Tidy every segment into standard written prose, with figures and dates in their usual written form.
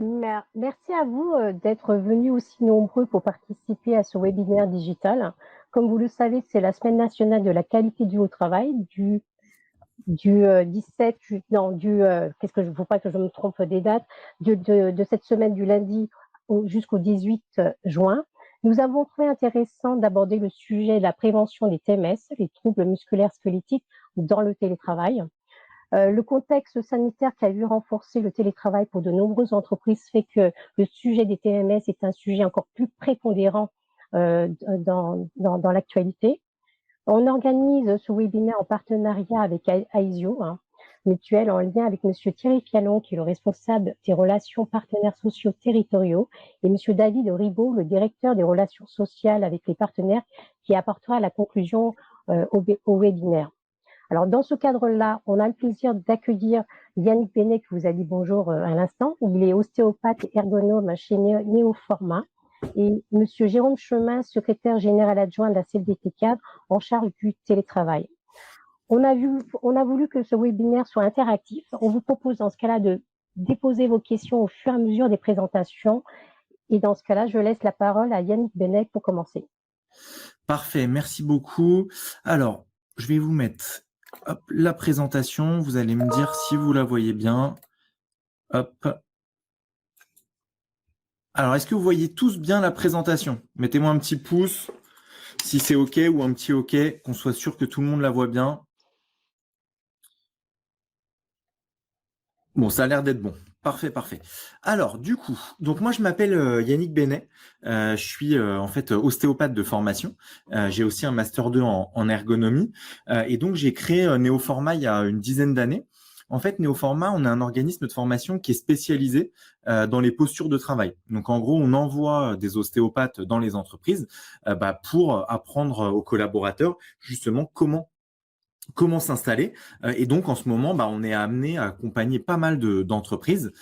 Merci à vous d'être venus aussi nombreux pour participer à ce webinaire digital. Comme vous le savez, c'est la semaine nationale de la qualité du au travail du 17 ju non, qu'est-ce que je ne faut pas que je me trompe des dates, de cette semaine du lundi jusqu'au 18 juin. Nous avons trouvé intéressant d'aborder le sujet de la prévention des TMS, les troubles musculaires squelettiques dans le télétravail. Le contexte sanitaire qui a vu renforcer le télétravail pour de nombreuses entreprises fait que le sujet des TMS est un sujet encore plus prépondérant dans l'actualité. On organise ce webinaire en partenariat avec Aisio, mutuelle, en lien avec Monsieur Thierry Fialon, qui est le responsable des relations partenaires sociaux territoriaux, et Monsieur David Ribaud, le directeur des relations sociales avec les partenaires, qui apportera la conclusion au webinaire. Alors, dans ce cadre-là, on a le plaisir d'accueillir Yannick Benet, qui vous a dit bonjour à l'instant. Il est ostéopathe et ergonome chez Néoforma. Et Monsieur Jérôme Chemin, secrétaire général adjoint de la CFDT Cadre, en charge du télétravail. On a voulu que ce webinaire soit interactif. On vous propose dans ce cas-là de déposer vos questions au fur et à mesure des présentations. Et dans ce cas-là, je laisse la parole à Yannick Benet pour commencer. Parfait, merci beaucoup. Alors, je vais vous mettre la présentation. Vous allez me dire si vous la voyez bien. Hop. Alors, est-ce que vous voyez tous bien la présentation? Mettez-moi un petit pouce si c'est OK ou un petit OK, qu'on soit sûr que tout le monde la voit bien. Bon, ça a l'air d'être bon. Parfait, parfait. Alors, du coup, donc moi, je m'appelle Yannick Benet. Je suis en fait ostéopathe de formation. J'ai aussi un Master 2 en ergonomie. Et donc, j'ai créé Néoforma il y a une dizaine d'années. En fait, Néoforma, on a un organisme de formation qui est spécialisé dans les postures de travail. Donc, en gros, on envoie des ostéopathes dans les entreprises pour apprendre aux collaborateurs justement comment s'installer. Et donc, en ce moment, on est amené à accompagner pas mal d'entreprises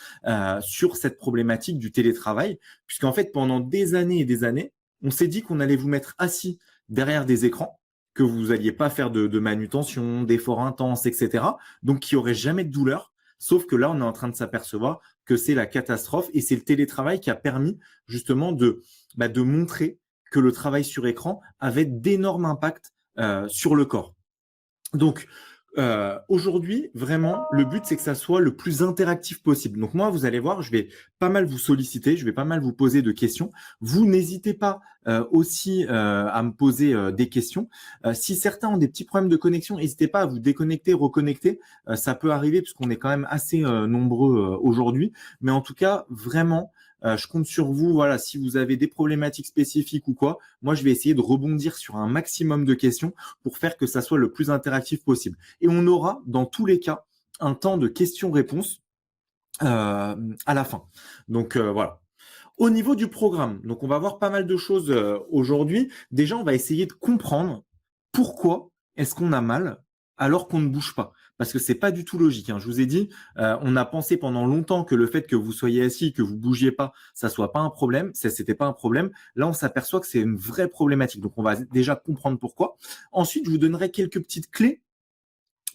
sur cette problématique du télétravail, puisqu'en fait, pendant des années et des années, on s'est dit qu'on allait vous mettre assis derrière des écrans, que vous n'alliez pas faire de manutention, d'efforts intenses, etc. Donc, qu'il n'y aurait jamais de douleur. Sauf que là, on est en train de s'apercevoir que c'est la catastrophe et c'est le télétravail qui a permis justement de montrer que le travail sur écran avait d'énormes impacts sur le corps. Donc, aujourd'hui, vraiment, le but, c'est que ça soit le plus interactif possible. Donc, moi, vous allez voir, je vais pas mal vous solliciter, je vais pas mal vous poser de questions. Vous n'hésitez pas aussi à me poser des questions. Si certains ont des petits problèmes de connexion, n'hésitez pas à vous déconnecter, reconnecter. Ça peut arriver puisqu'on est quand même assez nombreux aujourd'hui. Mais en tout cas, vraiment, je compte sur vous. Voilà, si vous avez des problématiques spécifiques ou quoi, moi, je vais essayer de rebondir sur un maximum de questions pour faire que ça soit le plus interactif possible. Et on aura, dans tous les cas, un temps de questions-réponses à la fin. Donc, voilà. Au niveau du programme, donc on va voir pas mal de choses aujourd'hui. Déjà, on va essayer de comprendre pourquoi est-ce qu'on a mal alors qu'on ne bouge pas. Parce que c'est pas du tout logique. Je vous ai dit, on a pensé pendant longtemps que le fait que vous soyez assis, que vous bougiez pas, ça soit pas un problème. Ça, c'était pas un problème. Là, on s'aperçoit que c'est une vraie problématique. Donc, on va déjà comprendre pourquoi. Ensuite, je vous donnerai quelques petites clés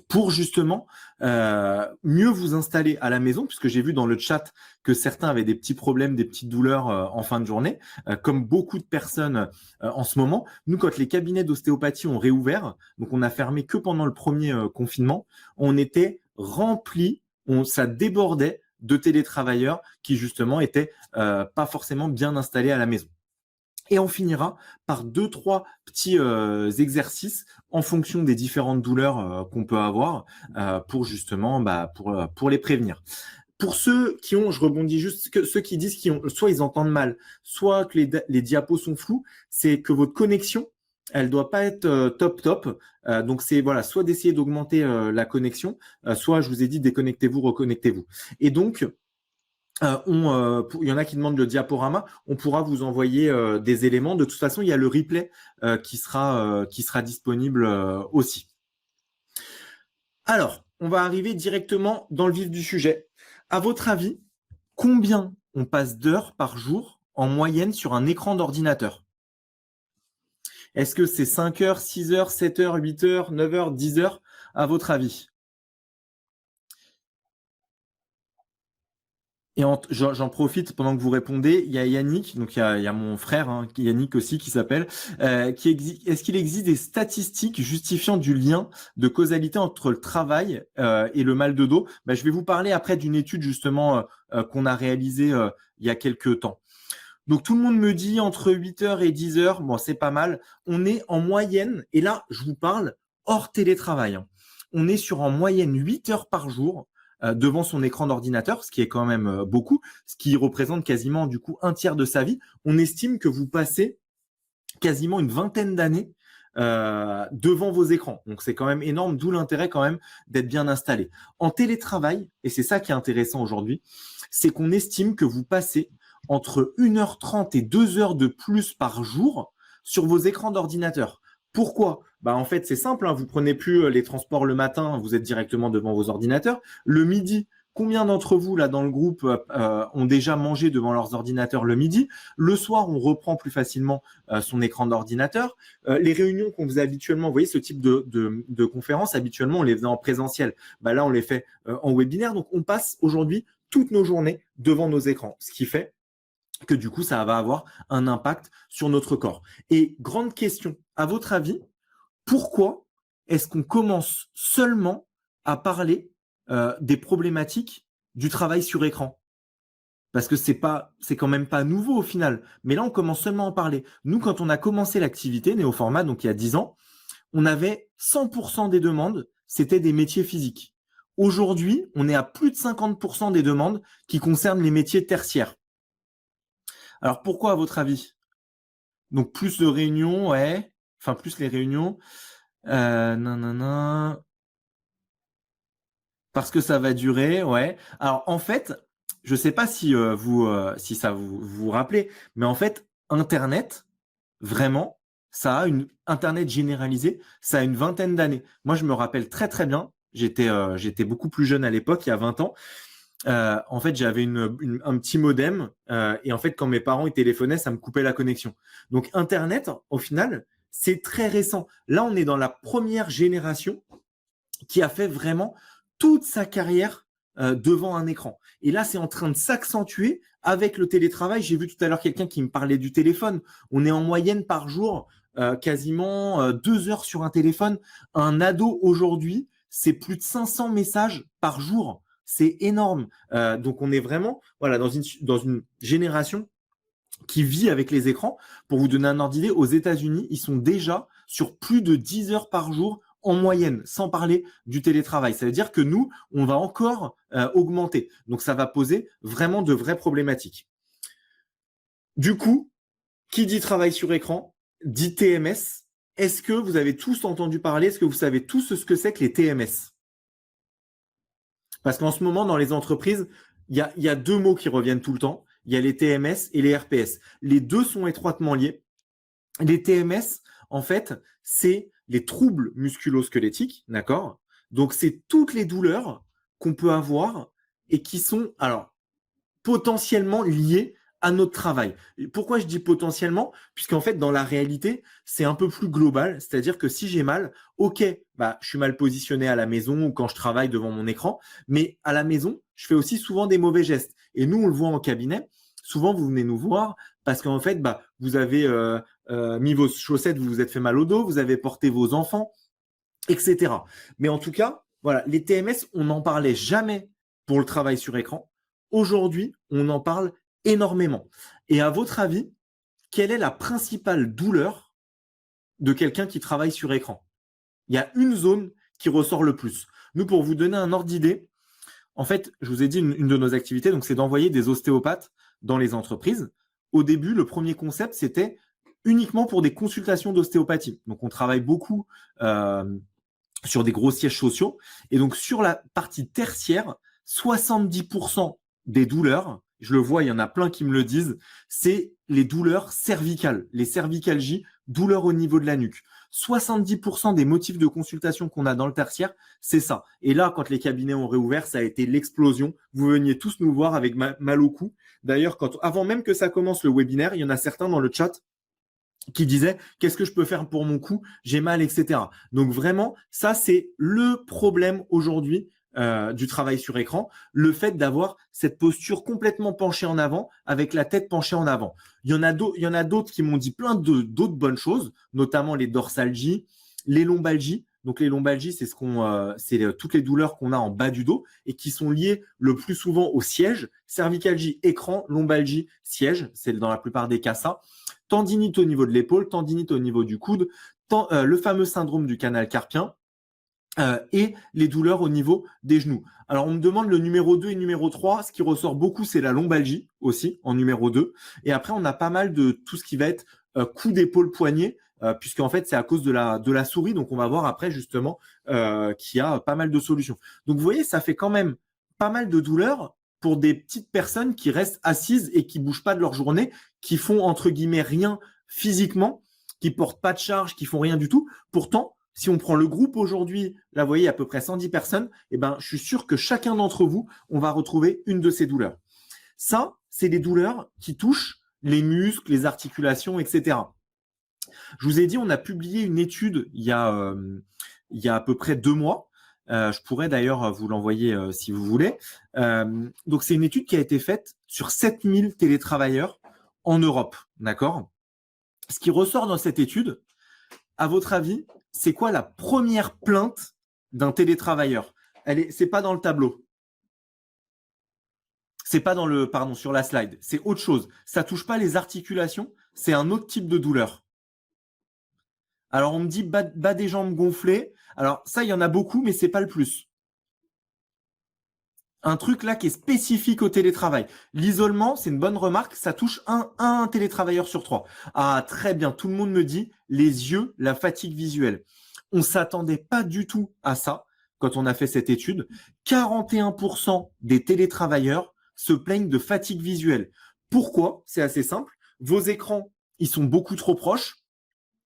pour justement mieux vous installer à la maison, puisque j'ai vu dans le chat que certains avaient des petits problèmes, des petites douleurs en fin de journée, comme beaucoup de personnes en ce moment. Nous, quand les cabinets d'ostéopathie ont réouvert, donc on a fermé que pendant le premier confinement, on était remplis, ça débordait de télétravailleurs qui justement étaient pas forcément bien installés à la maison. Et on finira par 2-3 petits exercices en fonction des différentes douleurs qu'on peut avoir pour justement pour les prévenir. Pour ceux qui ont, je rebondis juste, ceux qui disent qu'ils ont, soit ils entendent mal, soit que les diapos sont flous, c'est que votre connexion, elle doit pas être top. Donc c'est voilà, soit d'essayer d'augmenter la connexion, soit je vous ai dit déconnectez-vous, reconnectez-vous. Et donc il y en a qui demandent le diaporama. On pourra vous envoyer des éléments. De toute façon, il y a le replay qui sera disponible aussi. Alors, on va arriver directement dans le vif du sujet. À votre avis, combien on passe d'heures par jour en moyenne sur un écran d'ordinateur? Est-ce que c'est 5 heures, 6 heures, 7 heures, 8 heures, 9 heures, 10 heures, à votre avis? Et j'en profite pendant que vous répondez. Il y a Yannick, donc il y a mon frère, hein, Yannick aussi, qui s'appelle. Est-ce qu'il existe des statistiques justifiant du lien de causalité entre le travail et le mal de dos? Je vais vous parler après d'une étude justement qu'on a réalisée il y a quelques temps. Donc tout le monde me dit entre 8 heures et 10 heures, bon c'est pas mal. On est en moyenne, et là je vous parle hors télétravail, hein. On est sur en moyenne 8 heures par jour devant son écran d'ordinateur, ce qui est quand même beaucoup, ce qui représente quasiment du coup un tiers de sa vie. On estime que vous passez quasiment une vingtaine d'années devant vos écrans. Donc c'est quand même énorme, d'où l'intérêt quand même d'être bien installé. En télétravail, et c'est ça qui est intéressant aujourd'hui, c'est qu'on estime que vous passez entre 1h30 et 2 heures de plus par jour sur vos écrans d'ordinateur. Pourquoi? En fait, c'est simple, hein, vous prenez plus les transports le matin, vous êtes directement devant vos ordinateurs. Le midi, combien d'entre vous, là, dans le groupe, ont déjà mangé devant leurs ordinateurs le midi? Le soir, on reprend plus facilement son écran d'ordinateur. Les réunions qu'on faisait habituellement, vous voyez, ce type de conférences, habituellement, on les faisait en présentiel. Là, on les fait en webinaire. Donc, on passe aujourd'hui toutes nos journées devant nos écrans, ce qui fait que du coup, ça va avoir un impact sur notre corps. Et grande question, à votre avis, pourquoi est-ce qu'on commence seulement à parler des problématiques du travail sur écran? Parce que c'est quand même pas nouveau au final. Mais là, on commence seulement à en parler. Nous, quand on a commencé l'activité Néoformat, donc il y a 10 ans, on avait 100% des demandes, c'était des métiers physiques. Aujourd'hui, on est à plus de 50% des demandes qui concernent les métiers tertiaires. Alors pourquoi à votre avis? Donc plus de réunions, ouais. Enfin plus les réunions. Non. Parce que ça va durer, ouais. Alors en fait, je sais pas si si ça vous rappelez, mais en fait, Internet, vraiment, Internet généralisé, ça a une vingtaine d'années. Moi, je me rappelle très très bien. J'étais beaucoup plus jeune à l'époque, il y a 20 ans. En fait, j'avais un petit modem et en fait, quand mes parents ils téléphonaient, ça me coupait la connexion. Donc, Internet, au final, c'est très récent. Là, on est dans la première génération qui a fait vraiment toute sa carrière devant un écran. Et là, c'est en train de s'accentuer avec le télétravail. J'ai vu tout à l'heure quelqu'un qui me parlait du téléphone. On est en moyenne par jour quasiment 2 heures sur un téléphone. Un ado aujourd'hui, c'est plus de 500 messages par jour. C'est énorme. Donc, on est vraiment dans une génération qui vit avec les écrans. Pour vous donner un ordre d'idée, aux États-Unis, ils sont déjà sur plus de 10 heures par jour en moyenne, sans parler du télétravail. Ça veut dire que nous, on va encore augmenter. Donc, ça va poser vraiment de vraies problématiques. Du coup, qui dit travail sur écran, dit TMS. Est-ce que vous avez tous entendu parler, est-ce que vous savez tous ce que c'est que les TMS? Parce qu'en ce moment, dans les entreprises, il y a deux mots qui reviennent tout le temps. Il y a les TMS et les RPS. Les deux sont étroitement liés. Les TMS, en fait, c'est les troubles musculo-squelettiques, d'accord? Donc, c'est toutes les douleurs qu'on peut avoir et qui sont, alors, potentiellement liées à notre travail. Pourquoi je dis potentiellement? Puisqu'en fait, dans la réalité, c'est un peu plus global. C'est-à-dire que si j'ai mal, ok, je suis mal positionné à la maison ou quand je travaille devant mon écran, mais à la maison, je fais aussi souvent des mauvais gestes. Et nous, on le voit en cabinet. Souvent, vous venez nous voir parce qu'en fait, vous avez mis vos chaussettes, vous vous êtes fait mal au dos, vous avez porté vos enfants, etc. Mais en tout cas, voilà, les TMS, on n'en parlait jamais pour le travail sur écran. Aujourd'hui, on en parle énormément. Et à votre avis, quelle est la principale douleur de quelqu'un qui travaille sur écran? Il y a une zone qui ressort le plus. Nous, pour vous donner un ordre d'idée, en fait, je vous ai dit une de nos activités, donc c'est d'envoyer des ostéopathes dans les entreprises. Au début, le premier concept, c'était uniquement pour des consultations d'ostéopathie. Donc, on travaille beaucoup sur des gros sièges sociaux. Et donc, sur la partie tertiaire, 70% des douleurs, je le vois, il y en a plein qui me le disent, c'est les douleurs cervicales, les cervicalgies, douleurs au niveau de la nuque. 70% des motifs de consultation qu'on a dans le tertiaire, c'est ça. Et là, quand les cabinets ont réouvert, ça a été l'explosion. Vous veniez tous nous voir avec mal au cou. D'ailleurs, avant même que ça commence le webinaire, il y en a certains dans le chat qui disaient qu'est-ce que je peux faire pour mon cou, j'ai mal, etc. Donc vraiment, ça c'est le problème aujourd'hui du travail sur écran, le fait d'avoir cette posture complètement penchée en avant, avec la tête penchée en avant. Il y en a d'autres qui m'ont dit plein d'autres bonnes choses, notamment les dorsalgies, les lombalgies. Donc les lombalgies, c'est toutes les douleurs qu'on a en bas du dos et qui sont liées le plus souvent au siège. Cervicalgie, écran, lombalgie, siège, c'est dans la plupart des cas ça. Tendinite au niveau de l'épaule, tendinite au niveau du coude, le fameux syndrome du canal carpien. Et les douleurs au niveau des genoux. Alors, on me demande le numéro 2 et numéro 3. Ce qui ressort beaucoup, c'est la lombalgie aussi, en numéro 2. Et après, on a pas mal de tout ce qui va être cou d'épaule poignet, puisqu'en fait, c'est à cause de la souris. Donc, on va voir après, justement, qu'il y a pas mal de solutions. Donc, vous voyez, ça fait quand même pas mal de douleurs pour des petites personnes qui restent assises et qui bougent pas de leur journée, qui font, entre guillemets, rien physiquement, qui portent pas de charge, qui font rien du tout. Pourtant, si on prend le groupe aujourd'hui, là, vous voyez, à peu près 110 personnes, eh ben, je suis sûr que chacun d'entre vous, on va retrouver une de ces douleurs. Ça, c'est des douleurs qui touchent les muscles, les articulations, etc. Je vous ai dit, on a publié une étude il y a à peu près 2 mois. Je pourrais d'ailleurs vous l'envoyer si vous voulez. Donc, c'est une étude qui a été faite sur 7000 télétravailleurs en Europe. D'accord ? Ce qui ressort dans cette étude, à votre avis, c'est quoi la première plainte d'un télétravailleur? C'est pas dans le tableau. C'est pas sur la slide. C'est autre chose. Ça touche pas les articulations. C'est un autre type de douleur. Alors, on me dit bas des jambes gonflées. Alors, ça, il y en a beaucoup, mais c'est pas le plus. Un truc là qui est spécifique au télétravail. L'isolement, c'est une bonne remarque, ça touche un télétravailleur sur 3. Ah, très bien, tout le monde me dit les yeux, la fatigue visuelle. On s'attendait pas du tout à ça quand on a fait cette étude. 41% des télétravailleurs se plaignent de fatigue visuelle. Pourquoi? C'est assez simple. Vos écrans, ils sont beaucoup trop proches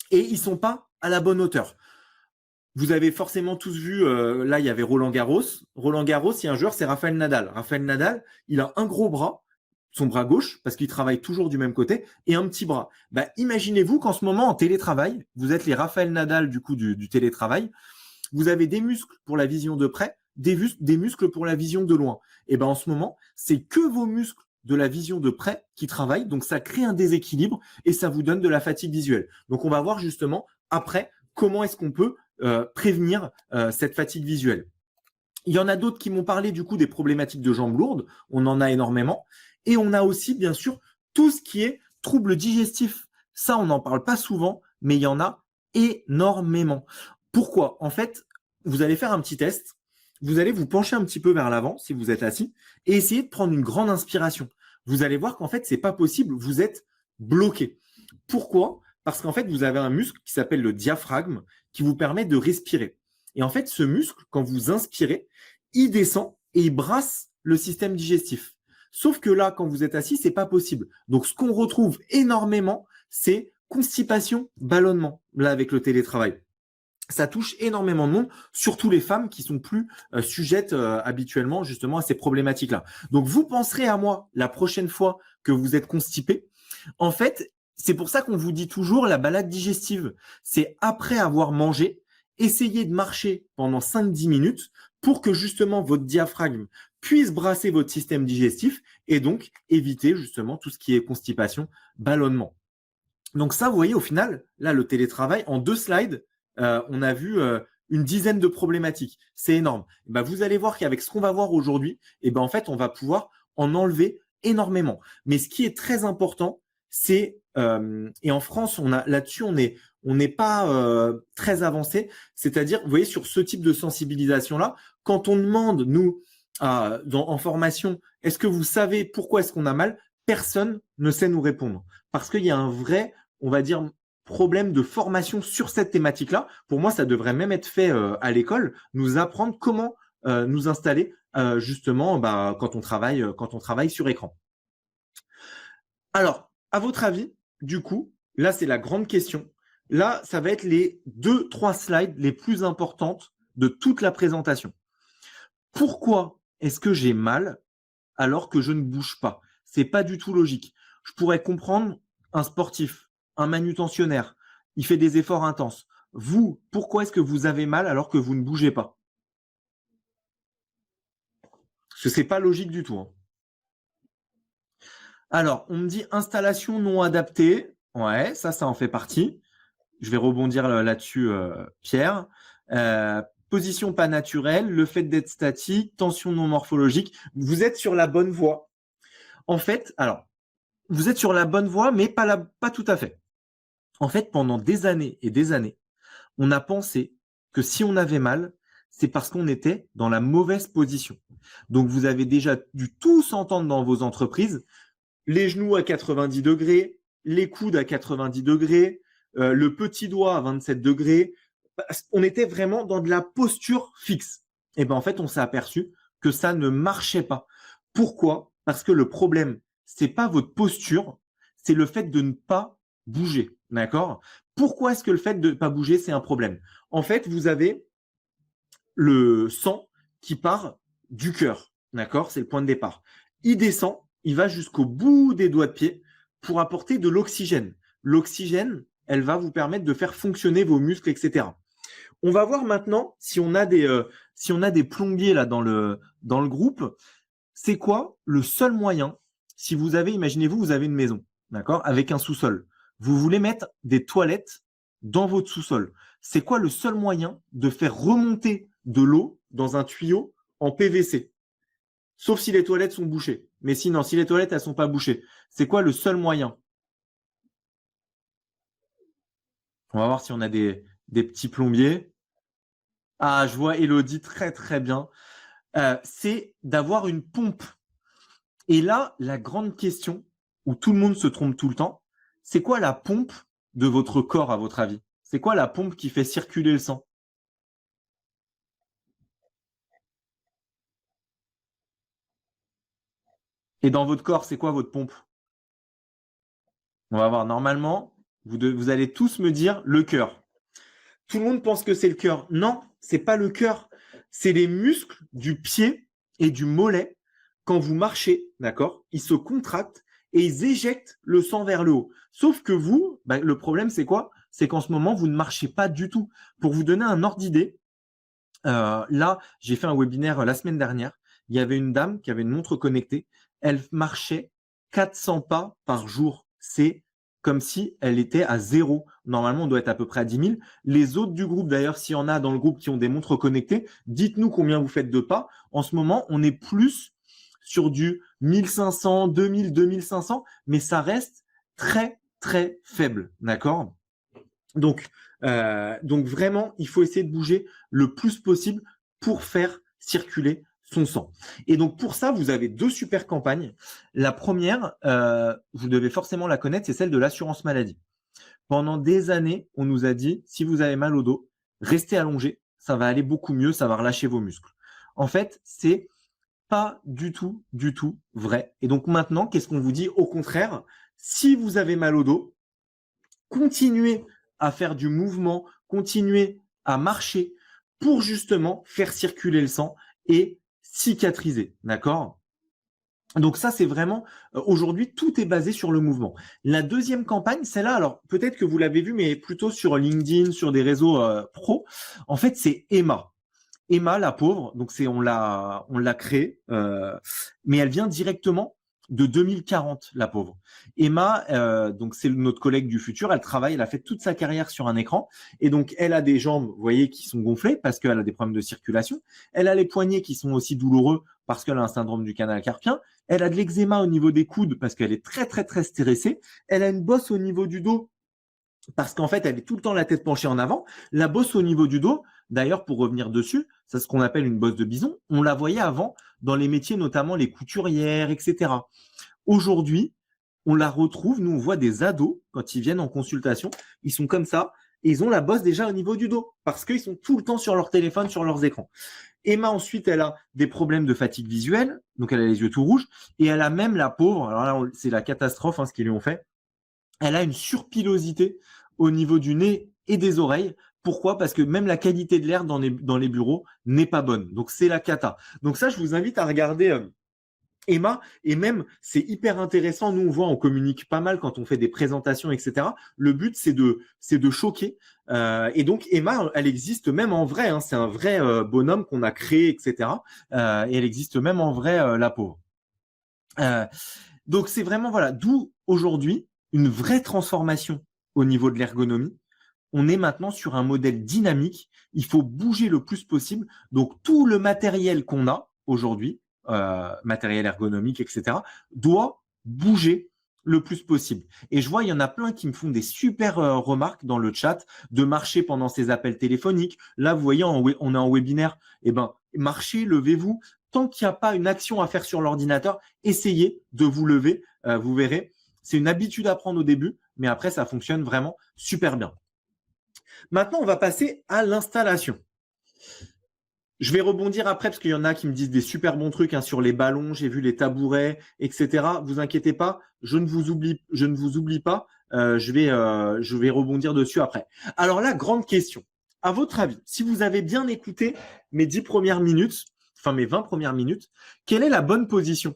et ils sont pas à la bonne hauteur. Vous avez forcément tous vu, là, il y avait Roland Garros. Roland Garros, il y a un joueur, c'est Rafael Nadal. Rafael Nadal, il a un gros bras, son bras gauche, parce qu'il travaille toujours du même côté, et un petit bras. Bah, imaginez-vous qu'en ce moment, en télétravail, vous êtes les Rafael Nadal du coup du télétravail, vous avez des muscles pour la vision de près, des muscles pour la vision de loin. Et ben en ce moment, c'est que vos muscles de la vision de près qui travaillent, donc ça crée un déséquilibre et ça vous donne de la fatigue visuelle. Donc on va voir justement après comment est-ce qu'on peut prévenir cette fatigue visuelle. Il y en a d'autres qui m'ont parlé du coup des problématiques de jambes lourdes, on en a énormément, et on a aussi bien sûr tout ce qui est troubles digestifs. Ça, on n'en parle pas souvent, mais il y en a énormément. Pourquoi? En fait, vous allez faire un petit test, vous allez vous pencher un petit peu vers l'avant si vous êtes assis et essayer de prendre une grande inspiration. Vous allez voir qu'en fait, c'est pas possible, vous êtes bloqué. Pourquoi? Parce qu'en fait, vous avez un muscle qui s'appelle le diaphragme qui vous permet de respirer. Et en fait, ce muscle, quand vous inspirez, il descend et il brasse le système digestif. Sauf que là, quand vous êtes assis, c'est pas possible. Donc, ce qu'on retrouve énormément, c'est constipation, ballonnement, là, avec le télétravail. Ça touche énormément de monde, surtout les femmes qui sont plus sujettes habituellement justement à ces problématiques-là. Donc, vous penserez à moi la prochaine fois que vous êtes constipé. En fait, c'est pour ça qu'on vous dit toujours la balade digestive. C'est après avoir mangé, essayez de marcher pendant 5-10 minutes pour que justement votre diaphragme puisse brasser votre système digestif et donc éviter justement tout ce qui est constipation, ballonnement. Donc ça, vous voyez, au final, là, le télétravail, en 2 slides, on a vu une dizaine de problématiques. C'est énorme. Et ben, vous allez voir qu'avec ce qu'on va voir aujourd'hui, et ben, en fait, on va pouvoir en enlever énormément. Mais ce qui est très important, c'est, et en France, là-dessus, on n'est pas très avancé. C'est-à-dire, vous voyez, sur ce type de sensibilisation-là, quand on demande, nous, en formation, est-ce que vous savez pourquoi est-ce qu'on a mal? Personne ne sait nous répondre. Parce qu'il y a un vrai, on va dire, problème de formation sur cette thématique-là. Pour moi, ça devrait même être fait à l'école, nous apprendre comment nous installer justement quand on travaille sur écran. Alors, à votre avis, du coup, là, c'est la grande question. Là, ça va être les 2-3 slides les plus importantes de toute la présentation. Pourquoi est-ce que j'ai mal alors que je ne bouge pas? C'est pas du tout logique. Je pourrais comprendre un sportif, un manutentionnaire, il fait des efforts intenses. Vous, pourquoi est-ce que vous avez mal alors que vous ne bougez pas? Parce que c'est pas logique du tout, hein. Alors, on me dit installation non adaptée. Ouais, ça en fait partie. Je vais rebondir là-dessus, Pierre. Position pas naturelle, le fait d'être statique, tension non morphologique. Vous êtes sur la bonne voie. En fait, alors, vous êtes sur la bonne voie, mais pas tout à fait. En fait, pendant des années et des années, on a pensé que si on avait mal, c'est parce qu'on était dans la mauvaise position. Donc, vous avez déjà dû tous entendre dans vos entreprises les genoux à 90 degrés, les coudes à 90 degrés, le petit doigt à 27 degrés. On était vraiment dans de la posture fixe. Et ben en fait, on s'est aperçu que ça ne marchait pas. Pourquoi? Parce que le problème, c'est pas votre posture, c'est le fait de ne pas bouger. D'accord? Pourquoi est-ce que le fait de ne pas bouger, c'est un problème? En fait, vous avez le sang qui part du cœur. D'accord? C'est le point de départ. Il descend, il va jusqu'au bout des doigts de pied pour apporter de l'oxygène. L'oxygène, elle va vous permettre de faire fonctionner vos muscles, etc. On va voir maintenant si on a des plombiers là dans le groupe. C'est quoi le seul moyen? Si vous avez, imaginez-vous, vous avez une maison, d'accord, avec un sous-sol. Vous voulez mettre des toilettes dans votre sous-sol. C'est quoi le seul moyen de faire remonter de l'eau dans un tuyau en PVC? Sauf si les toilettes sont bouchées. Mais sinon, si les toilettes elles sont pas bouchées, c'est quoi le seul moyen? On va voir si on a des petits plombiers. Ah, je vois Elodie très très bien. C'est d'avoir une pompe. Et là, la grande question où tout le monde se trompe tout le temps, c'est quoi la pompe de votre corps à votre avis? C'est quoi la pompe qui fait circuler le sang? Et dans votre corps, c'est quoi votre pompe? On va voir. Normalement, vous allez tous me dire le cœur. Tout le monde pense que c'est le cœur. Non, c'est pas le cœur. C'est les muscles du pied et du mollet. Quand vous marchez, d'accord, ils se contractent et ils éjectent le sang vers le haut. Sauf que vous, le problème, c'est quoi? C'est qu'en ce moment, vous ne marchez pas du tout. Pour vous donner un ordre d'idée, là, j'ai fait un webinaire la semaine dernière. Il y avait une dame qui avait une montre connectée. Elle marchait 400 pas par jour. C'est comme si elle était à zéro. Normalement, on doit être à peu près à 10 000. Les autres du groupe, d'ailleurs, s'il y en a dans le groupe qui ont des montres connectées, dites-nous combien vous faites de pas. En ce moment, on est plus sur du 1500, 2000, 2500, mais ça reste très, très faible. D'accord? Donc vraiment, il faut essayer de bouger le plus possible pour faire circuler son sang. Et donc pour ça, vous avez deux super campagnes. La première, vous devez forcément la connaître, c'est celle de l'assurance maladie. Pendant des années, on nous a dit, si vous avez mal au dos, restez allongé, ça va aller beaucoup mieux, ça va relâcher vos muscles. En fait, c'est pas du tout vrai. Et donc maintenant, qu'est-ce qu'on vous dit? Au contraire, si vous avez mal au dos, continuez à faire du mouvement, continuez à marcher pour justement faire circuler le sang et cicatriser. D'accord? Donc ça, c'est vraiment, aujourd'hui, tout est basé sur le mouvement. La deuxième campagne, celle-là, alors peut-être que vous l'avez vu, mais plutôt sur LinkedIn, sur des réseaux pro. En fait, c'est Emma. Emma, la pauvre, donc on l'a créée, mais elle vient directement de 2040, la pauvre. Emma, donc c'est notre collègue du futur, elle a fait toute sa carrière sur un écran, et donc elle a des jambes, vous voyez, qui sont gonflées parce qu'elle a des problèmes de circulation. Elle a les poignets qui sont aussi douloureux parce qu'elle a un syndrome du canal carpien. Elle a de l'eczéma au niveau des coudes parce qu'elle est très très très stressée. Elle a une bosse au niveau du dos parce qu'en fait, elle est tout le temps la tête penchée en avant. La bosse au niveau du dos, d'ailleurs, pour revenir dessus, c'est ce qu'on appelle une bosse de bison. On la voyait avant dans les métiers, notamment les couturières, etc. Aujourd'hui, on la retrouve, nous, on voit des ados, quand ils viennent en consultation, ils sont comme ça, et ils ont la bosse déjà au niveau du dos, parce qu'ils sont tout le temps sur leur téléphone, sur leurs écrans. Emma, ensuite, elle a des problèmes de fatigue visuelle, donc elle a les yeux tout rouges, et elle a même la pauvre, alors là, c'est la catastrophe, ce qu'ils lui ont fait, elle a une surpilosité au niveau du nez et des oreilles. Pourquoi? Parce que même la qualité de l'air dans les bureaux n'est pas bonne. Donc, c'est la cata. Donc ça, je vous invite à regarder Emma, et même, c'est hyper intéressant. Nous, on voit, on communique pas mal quand on fait des présentations, etc. Le but, c'est de choquer. Et donc, Emma, elle existe même en vrai. Hein. C'est un vrai bonhomme qu'on a créé, etc. Et elle existe même en vrai, la pauvre. Donc, c'est vraiment, voilà, d'où aujourd'hui une vraie transformation au niveau de l'ergonomie. On est maintenant sur un modèle dynamique. Il faut bouger le plus possible. Donc, tout le matériel qu'on a aujourd'hui, matériel ergonomique, etc., doit bouger le plus possible. Et je vois, il y en a plein qui me font des super remarques dans le chat de marcher pendant ces appels téléphoniques. Là, vous voyez, on est en webinaire. Eh ben, marchez, levez-vous. Tant qu'il n'y a pas une action à faire sur l'ordinateur, essayez de vous lever. Vous verrez, c'est une habitude à prendre au début, mais après, ça fonctionne vraiment super bien. Maintenant, on va passer à l'installation. Je vais rebondir après parce qu'il y en a qui me disent des super bons trucs sur les ballons, j'ai vu les tabourets, etc. Vous inquiétez pas, je ne vous oublie pas. Je vais rebondir dessus après. Alors là, grande question. À votre avis, si vous avez bien écouté mes 10 premières minutes, enfin mes 20 premières minutes, quelle est la bonne position?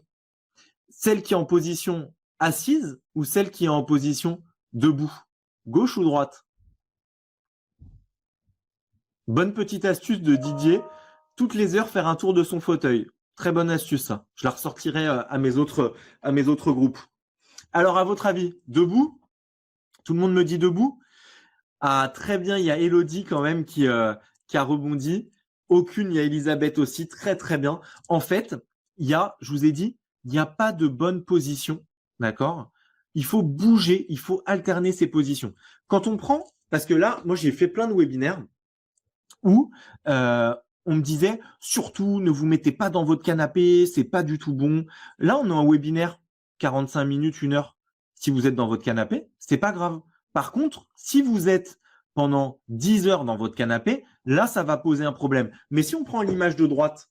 Celle qui est en position assise ou celle qui est en position debout? Gauche ou droite? Bonne petite astuce de Didier. Toutes les heures, faire un tour de son fauteuil. Très bonne astuce, ça. Je la ressortirai à mes autres groupes. Alors, à votre avis, debout? Tout le monde me dit debout? Ah, très bien. Il y a Elodie quand même qui a rebondi. Aucune. Il y a Elisabeth aussi. Très, très bien. En fait, je vous ai dit, il n'y a pas de bonne position. D'accord? Il faut bouger. Il faut alterner ces positions. Quand on prend, parce que là, moi, j'ai fait plein de webinaires où on me disait surtout ne vous mettez pas dans votre canapé, c'est pas du tout bon. Là, on est en webinaire 45 minutes, 1 heure. Si vous êtes dans votre canapé, c'est pas grave. Par contre, si vous êtes pendant 10 heures dans votre canapé, là, ça va poser un problème. Mais si on prend l'image de droite,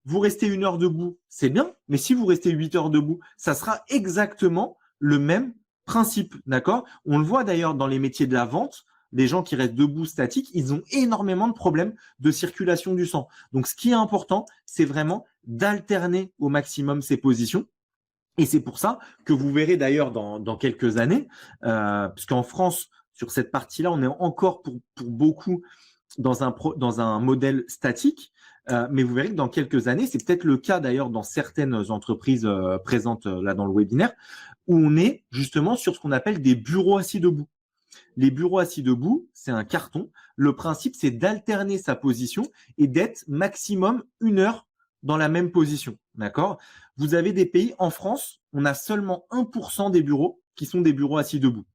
vous restez 1 heure debout, c'est bien. Mais si vous restez 8 heures debout, ça sera exactement le même principe. D'accord? On le voit d'ailleurs dans les métiers de la vente. Les gens qui restent debout statiques, ils ont énormément de problèmes de circulation du sang. Donc, ce qui est important, c'est vraiment d'alterner au maximum ces positions. Et c'est pour ça que vous verrez d'ailleurs dans quelques années, puisqu'en France, sur cette partie-là, on est encore pour beaucoup dans un modèle statique. Mais vous verrez que dans quelques années, c'est peut-être le cas d'ailleurs dans certaines entreprises présentes là dans le webinaire, où on est justement sur ce qu'on appelle des bureaux assis debout. Les bureaux assis debout, c'est un carton. Le principe, c'est d'alterner sa position et d'être maximum 1 heure dans la même position. D'accord? Vous avez des pays, en France, on a seulement 1% des bureaux qui sont des bureaux assis debout.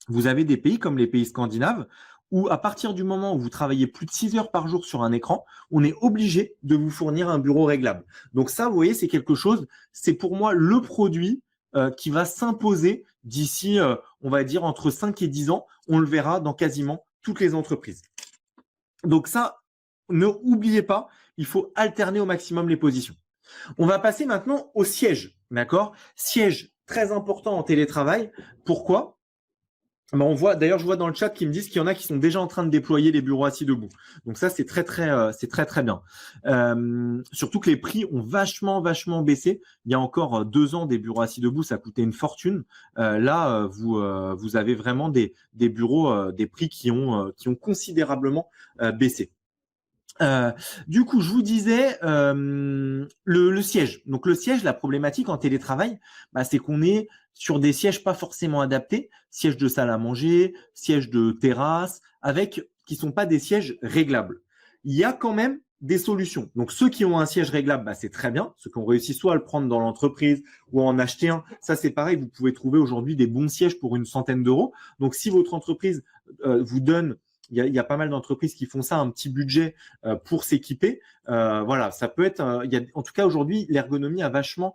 Vous avez des pays comme les pays scandinaves où à partir du moment où vous travaillez plus de 6 heures par jour sur un écran, on est obligé de vous fournir un bureau réglable. Donc ça, vous voyez, c'est quelque chose, c'est pour moi le produit qui va s'imposer d'ici, on va dire, entre 5 et 10 ans. On le verra dans quasiment toutes les entreprises. Donc ça, ne oubliez pas, il faut alterner au maximum les positions. On va passer maintenant au siège, d'accord? Siège, très important en télétravail. Pourquoi? On voit, d'ailleurs, je vois dans le chat qui me disent qu'il y en a qui sont déjà en train de déployer les bureaux assis debout. Donc ça, c'est très très bien. Surtout que les prix ont vachement baissé. Il y a encore 2 ans, des bureaux assis debout, ça coûtait une fortune. Là, vous avez vraiment des bureaux, des prix qui ont considérablement baissé. Du coup, je vous disais le siège. Donc le siège, la problématique en télétravail, c'est qu'on est sur des sièges pas forcément adaptés, sièges de salle à manger, sièges de terrasse, qui sont pas des sièges réglables. Il y a quand même des solutions. Donc ceux qui ont un siège réglable, c'est très bien. Ceux qui ont réussi soit à le prendre dans l'entreprise ou à en acheter un, ça c'est pareil. Vous pouvez trouver aujourd'hui des bons sièges pour une centaine d'euros. Donc si votre entreprise vous donne il y a pas mal d'entreprises qui font ça, un petit budget pour s'équiper. Voilà, ça peut être. En tout cas, aujourd'hui, l'ergonomie a vachement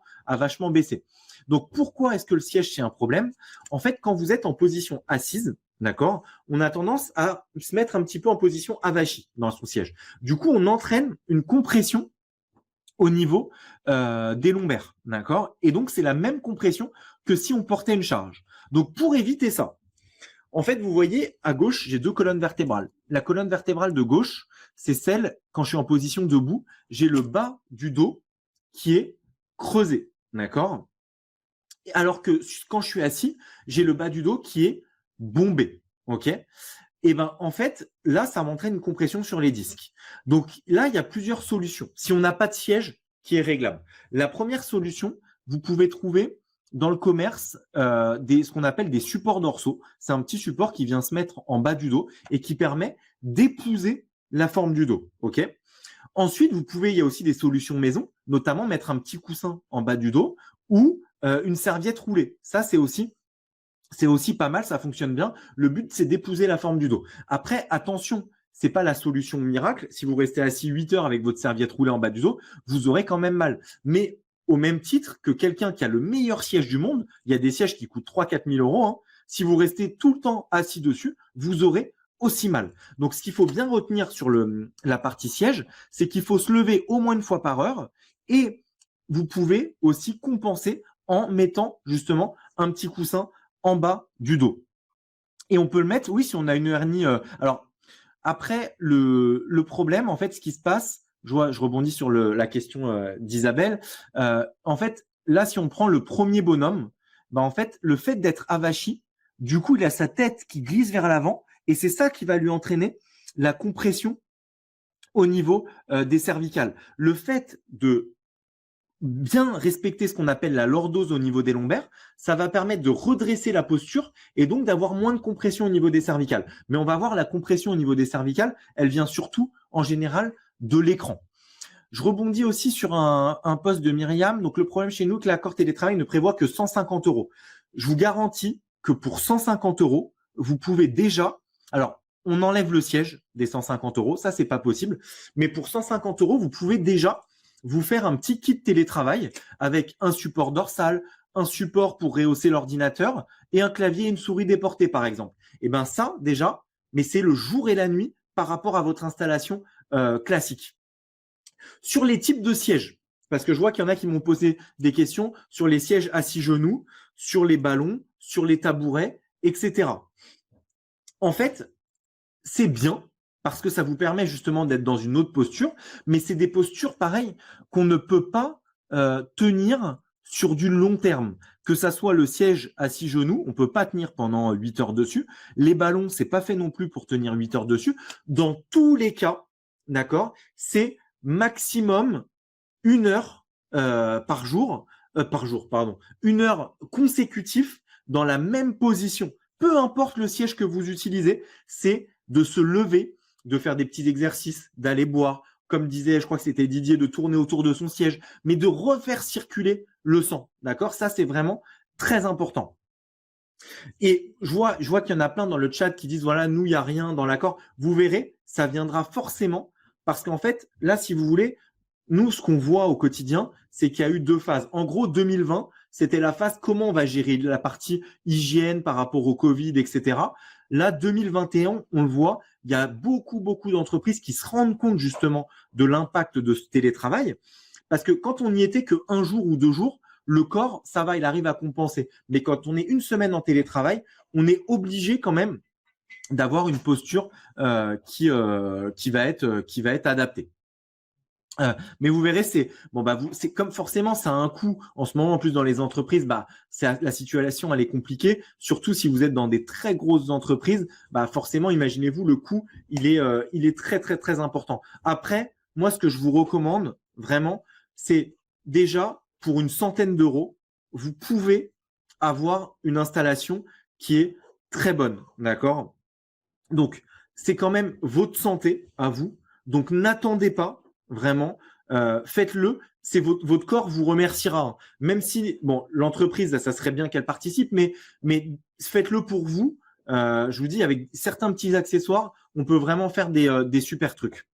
baissé. Donc, pourquoi est-ce que le siège, c'est un problème? En fait, quand vous êtes en position assise, d'accord, on a tendance à se mettre un petit peu en position avachie dans son siège. Du coup, on entraîne une compression au niveau des lombaires, d'accord? Et donc, c'est la même compression que si on portait une charge. Donc, pour éviter ça, en fait, vous voyez, à gauche, j'ai 2 colonnes vertébrales. La colonne vertébrale de gauche, c'est celle, quand je suis en position debout, j'ai le bas du dos qui est creusé. d'accord? Alors que quand je suis assis, j'ai le bas du dos qui est bombé, ok? Et ben en fait, là, ça m'entraîne une compression sur les disques. Donc là, il y a plusieurs solutions. Si on n'a pas de siège qui est réglable, la première solution, vous pouvez trouver dans le commerce ce qu'on appelle des supports dorsaux. C'est un petit support qui vient se mettre en bas du dos et qui permet d'épouser la forme du dos. Ok. Ensuite, il y a aussi des solutions maison, notamment mettre un petit coussin en bas du dos ou une serviette roulée. Ça, c'est aussi pas mal, ça fonctionne bien. Le but, c'est d'épouser la forme du dos. Après, attention, c'est pas la solution miracle. Si vous restez assis 8 heures avec votre serviette roulée en bas du dos, vous aurez quand même mal. Mais au même titre que quelqu'un qui a le meilleur siège du monde, il y a des sièges qui coûtent 3 000 à 4 000 euros. Hein, si vous restez tout le temps assis dessus, vous aurez aussi mal. Donc, ce qu'il faut bien retenir sur la partie siège, c'est qu'il faut se lever au moins une fois par heure et vous pouvez aussi compenser en mettant justement un petit coussin en bas du dos. Et on peut le mettre, oui, si on a une hernie. Alors, après, le problème, en fait, ce qui se passe, je rebondis sur la question d'Isabelle. En fait, là, si on prend le premier bonhomme, bah, en fait, le fait d'être avachi, du coup, il a sa tête qui glisse vers l'avant et c'est ça qui va lui entraîner la compression au niveau des cervicales. Le fait de bien respecter ce qu'on appelle la lordose au niveau des lombaires, ça va permettre de redresser la posture et donc d'avoir moins de compression au niveau des cervicales. Mais on va voir la compression au niveau des cervicales, elle vient surtout en général de l'écran. Je rebondis aussi sur un post de Myriam. Donc le problème chez nous, que l'accord télétravail ne prévoit que 150 euros. Je vous garantis que pour 150 euros, vous pouvez déjà, alors on enlève le siège des 150 euros, ça c'est pas possible, mais pour 150 euros, vous pouvez déjà vous faire un petit kit télétravail avec un support dorsal, un support pour rehausser l'ordinateur et un clavier et une souris déportée par exemple. Et ben ça déjà, mais c'est le jour et la nuit par rapport à votre installation classique. Sur les types de sièges, parce que je vois qu'il y en a qui m'ont posé des questions sur les sièges assis genoux, sur les ballons, sur les tabourets, etc. En fait, c'est bien parce que ça vous permet justement d'être dans une autre posture, mais c'est des postures pareilles qu'on ne peut pas tenir sur du long terme. Que ça soit le siège assis genoux, on peut pas tenir pendant 8 heures dessus. Les ballons, c'est pas fait non plus pour tenir 8 heures dessus. Dans tous les cas, d'accord, c'est maximum 1 heure par jour, pardon, 1 heure consécutive dans la même position. Peu importe le siège que vous utilisez, c'est de se lever, de faire des petits exercices, d'aller boire, comme disait, je crois que c'était Didier, de tourner autour de son siège, mais de refaire circuler le sang. D'accord? Ça, c'est vraiment très important. Et je vois qu'il y en a plein dans le chat qui disent, voilà, nous, il n'y a rien dans l'accord. Vous verrez, ça viendra forcément parce qu'en fait, là, si vous voulez, nous, ce qu'on voit au quotidien, c'est qu'il y a eu 2 phases. En gros, 2020, c'était la phase comment on va gérer la partie hygiène par rapport au Covid, etc. Là, 2021, on le voit, il y a beaucoup d'entreprises qui se rendent compte justement de l'impact de ce télétravail. Parce que quand on n'y était que 1 jour ou 2 jours, le corps, ça va, il arrive à compenser. Mais quand on est une semaine en télétravail, on est obligé quand même d'avoir une posture qui va être adaptée. Mais vous verrez, c'est comme forcément ça a un coût en ce moment en plus dans les entreprises, la situation elle est compliquée, surtout si vous êtes dans des très grosses entreprises, forcément imaginez-vous le coût il est très important. Après, moi ce que je vous recommande vraiment, c'est déjà pour une centaine d'euros, vous pouvez avoir une installation qui est très bonne, d'accord? Donc c'est quand même votre santé à vous, donc n'attendez pas vraiment, faites-le. C'est votre corps vous remerciera. Hein. Même si, bon, l'entreprise, ça serait bien qu'elle participe, mais faites-le pour vous. Je vous dis, avec certains petits accessoires, on peut vraiment faire des super trucs.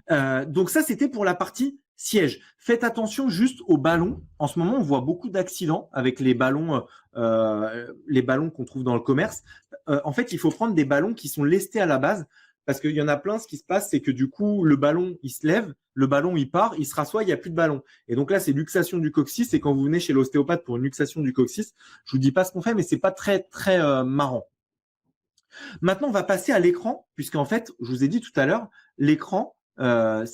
Donc ça, c'était pour la partie siège. Faites attention juste aux ballons. En ce moment, on voit beaucoup d'accidents avec les ballons qu'on trouve dans le commerce. En fait, il faut prendre des ballons qui sont lestés à la base parce qu'il y en a plein. Ce qui se passe, c'est que du coup, le ballon, il se lève, le ballon, il part, il se rassoit, il n'y a plus de ballon. Et donc là, c'est luxation du coccyx. Et quand vous venez chez l'ostéopathe pour une luxation du coccyx, je vous dis pas ce qu'on fait, mais c'est pas très marrant. Maintenant, on va passer à l'écran, puisqu'en fait, je vous ai dit tout à l'heure, l'écran, en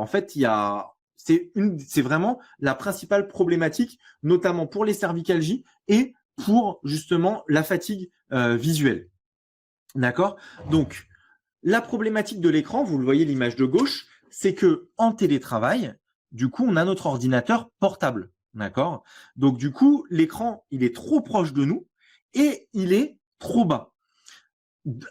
fait, C'est vraiment la principale problématique, notamment pour les cervicalgies et pour justement la fatigue visuelle. D'accord? Donc, la problématique de l'écran, vous le voyez l'image de gauche, c'est que en télétravail, du coup, on a notre ordinateur portable. D'accord? Donc, du coup, l'écran, il est trop proche de nous et il est trop bas.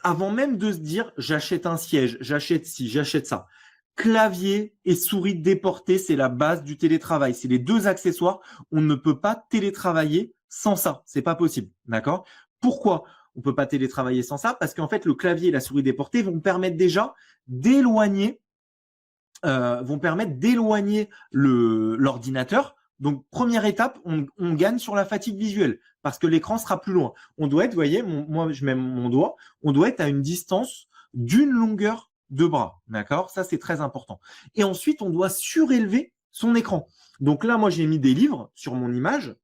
Avant même de se dire, j'achète un siège, j'achète ci, j'achète ça. Clavier et souris déportées, c'est la base du télétravail. C'est les deux accessoires. On ne peut pas télétravailler sans ça. C'est pas possible. D'accord? Pourquoi on peut pas télétravailler sans ça? Parce qu'en fait, le clavier et la souris déportée vont permettre déjà d'éloigner l'ordinateur. Donc, première étape, on gagne sur la fatigue visuelle parce que l'écran sera plus loin. On doit être, vous voyez, moi, je mets mon doigt, on doit être à une distance d'une longueur de bras. D'accord? Ça, c'est très important. Et ensuite, on doit surélever son écran. Donc là, moi, j'ai mis des livres sur mon image.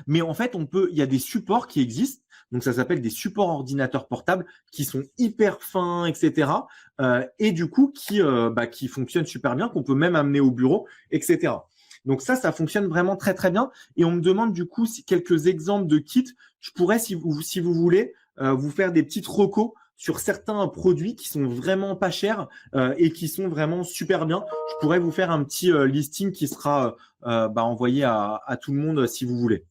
Mais en fait, il y a des supports qui existent. Donc, ça s'appelle des supports ordinateurs portables qui sont hyper fins, etc. Et du coup, qui fonctionnent super bien, qu'on peut même amener au bureau, etc. Donc ça fonctionne vraiment très, très bien. Et on me demande du coup quelques exemples de kits. Je pourrais, si vous voulez, vous faire des petites recos sur certains produits qui sont vraiment pas chers et qui sont vraiment super bien. Je pourrais vous faire un petit listing qui sera envoyé à tout le monde si vous voulez.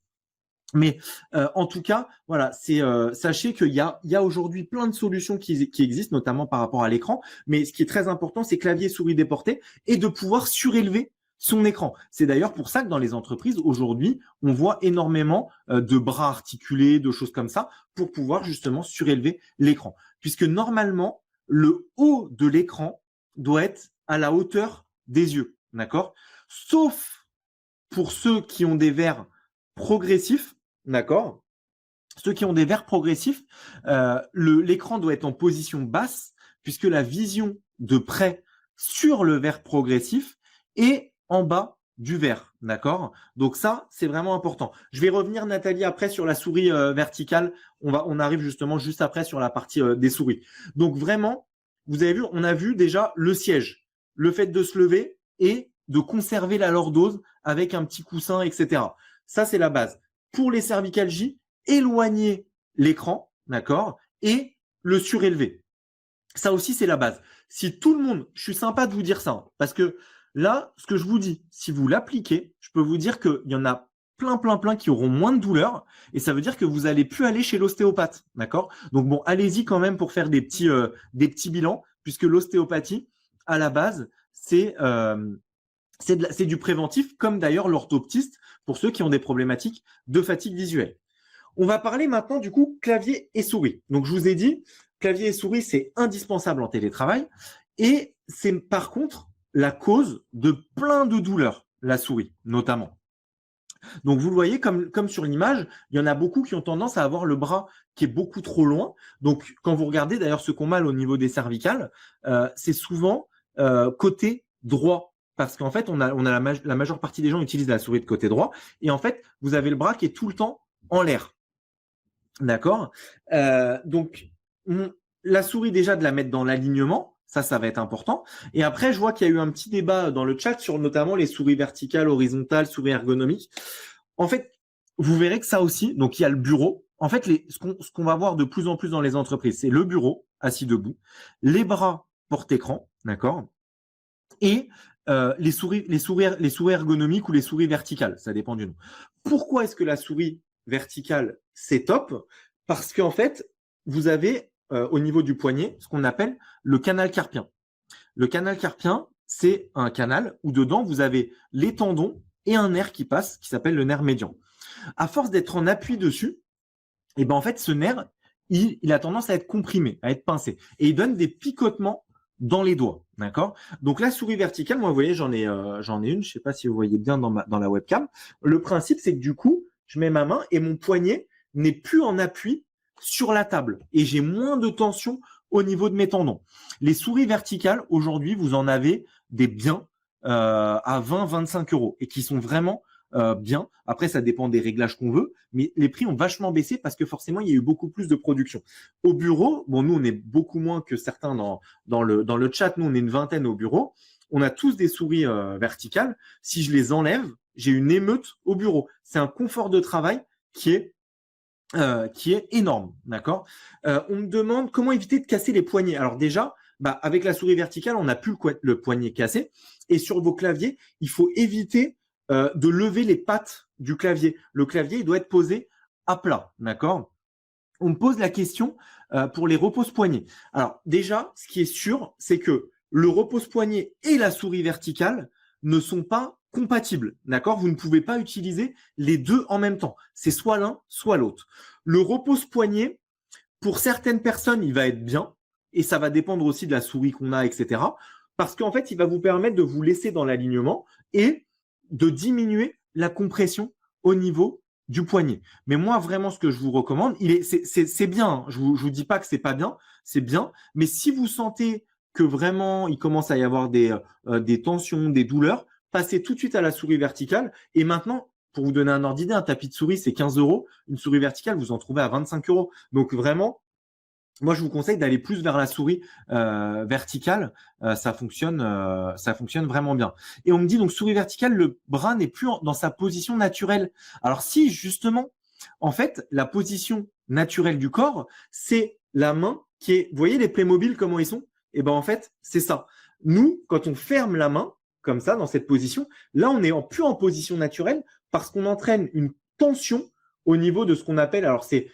Mais en tout cas, voilà, sachez qu'il y a aujourd'hui plein de solutions qui existent, notamment par rapport à l'écran. Mais ce qui est très important, c'est clavier souris déporté et de pouvoir surélever son écran. C'est d'ailleurs pour ça que dans les entreprises, aujourd'hui, on voit énormément de bras articulés, de choses comme ça, pour pouvoir justement surélever l'écran. Puisque normalement, le haut de l'écran doit être à la hauteur des yeux. D'accord? Sauf pour ceux qui ont des verres progressifs. D'accord? Ceux qui ont des verres progressifs, l'écran doit être en position basse puisque la vision de près sur le verre progressif est en bas du verre. D'accord? Donc ça, c'est vraiment important. Je vais revenir, Nathalie, après sur la souris verticale. On arrive justement juste après sur la partie des souris. Donc vraiment, vous avez vu, on a vu déjà le siège, le fait de se lever et de conserver la lordose avec un petit coussin, etc. Ça, c'est la base. Pour les cervicalgies, éloigner l'écran, d'accord, et le surélever. Ça aussi, c'est la base. Si tout le monde, je suis sympa de vous dire ça, parce que là, ce que je vous dis, si vous l'appliquez, je peux vous dire qu'il y en a plein qui auront moins de douleur, et ça veut dire que vous allez plus aller chez l'ostéopathe, d'accord? Donc bon, allez-y quand même pour faire des petits bilans, puisque l'ostéopathie, à la base, c'est du préventif, comme d'ailleurs l'orthoptiste pour ceux qui ont des problématiques de fatigue visuelle. On va parler maintenant du coup clavier et souris. Donc je vous ai dit, clavier et souris, c'est indispensable en télétravail et c'est par contre la cause de plein de douleurs, la souris notamment. Donc vous le voyez, comme sur l'image, il y en a beaucoup qui ont tendance à avoir le bras qui est beaucoup trop loin. Donc quand vous regardez d'ailleurs ce qu'on a au niveau des cervicales, c'est souvent côté droit. Parce qu'en fait, la majeure partie des gens utilisent la souris de côté droit. Et en fait, vous avez le bras qui est tout le temps en l'air. D'accord? Donc, la souris, déjà, de la mettre dans l'alignement, ça va être important. Et après, je vois qu'il y a eu un petit débat dans le chat sur notamment les souris verticales, horizontales, souris ergonomiques. En fait, vous verrez que ça aussi, donc il y a le bureau. En fait, ce qu'on va voir de plus en plus dans les entreprises, c'est le bureau, assis debout, les bras porte-écran, d'accord? Et les souris ergonomiques ou les souris verticales, ça dépend du nom. Pourquoi est-ce que la souris verticale, c'est top? Parce qu'en fait, vous avez au niveau du poignet ce qu'on appelle le canal carpien. Le canal carpien, c'est un canal où dedans, vous avez les tendons et un nerf qui passe, qui s'appelle le nerf médian. À force d'être en appui dessus, et ben en fait, ce nerf, il a tendance à être comprimé, à être pincé. Et il donne des picotements dans les doigts, d'accord? Donc la souris verticale, moi, vous voyez, j'en ai une. Je sais pas si vous voyez bien dans la webcam. Le principe, c'est que du coup, je mets ma main et mon poignet n'est plus en appui sur la table et j'ai moins de tension au niveau de mes tendons. Les souris verticales, aujourd'hui, vous en avez des biens à 20-25 € et qui sont vraiment bien. Après, ça dépend des réglages qu'on veut, mais les prix ont vachement baissé parce que forcément, il y a eu beaucoup plus de production. Au bureau, bon, nous, on est beaucoup moins que certains dans le chat. Nous, on est une vingtaine au bureau. on a tous des souris verticales. Si je les enlève, j'ai une émeute au bureau. C'est un confort de travail qui est énorme, d'accord. On me demande comment éviter de casser les poignets. Alors déjà, avec la souris verticale, on n'a plus le poignet cassé. Et sur vos claviers, il faut éviter de lever les pattes du clavier. Le clavier, il doit être posé à plat, d'accord. On me pose la question pour les repose-poignets. Alors déjà, ce qui est sûr, c'est que le repose-poignet et la souris verticale ne sont pas compatibles, d'accord. Vous ne pouvez pas utiliser les deux en même temps. C'est soit l'un, soit l'autre. Le repose-poignet, pour certaines personnes, il va être bien et ça va dépendre aussi de la souris qu'on a, etc. Parce qu'en fait, il va vous permettre de vous laisser dans l'alignement et de diminuer la compression au niveau du poignet. Mais moi, vraiment, ce que je vous recommande, c'est bien. Hein. Je vous dis pas que c'est pas bien, c'est bien. Mais si vous sentez que vraiment il commence à y avoir des tensions, des douleurs, passez tout de suite à la souris verticale. Et maintenant, pour vous donner un ordre d'idée, un tapis de souris, c'est 15 €. Une souris verticale, vous en trouvez à 25 €. Donc vraiment, moi, je vous conseille d'aller plus vers la souris verticale. Ça fonctionne vraiment bien. Et on me dit donc souris verticale, le bras n'est plus dans sa position naturelle. Alors si justement, en fait, la position naturelle du corps, c'est la main qui est. Vous voyez les Playmobil comment ils sont? Et ben en fait, c'est ça. Nous, quand on ferme la main comme ça dans cette position, là, on n'est plus en position naturelle parce qu'on entraîne une tension au niveau de ce qu'on appelle. Alors c'est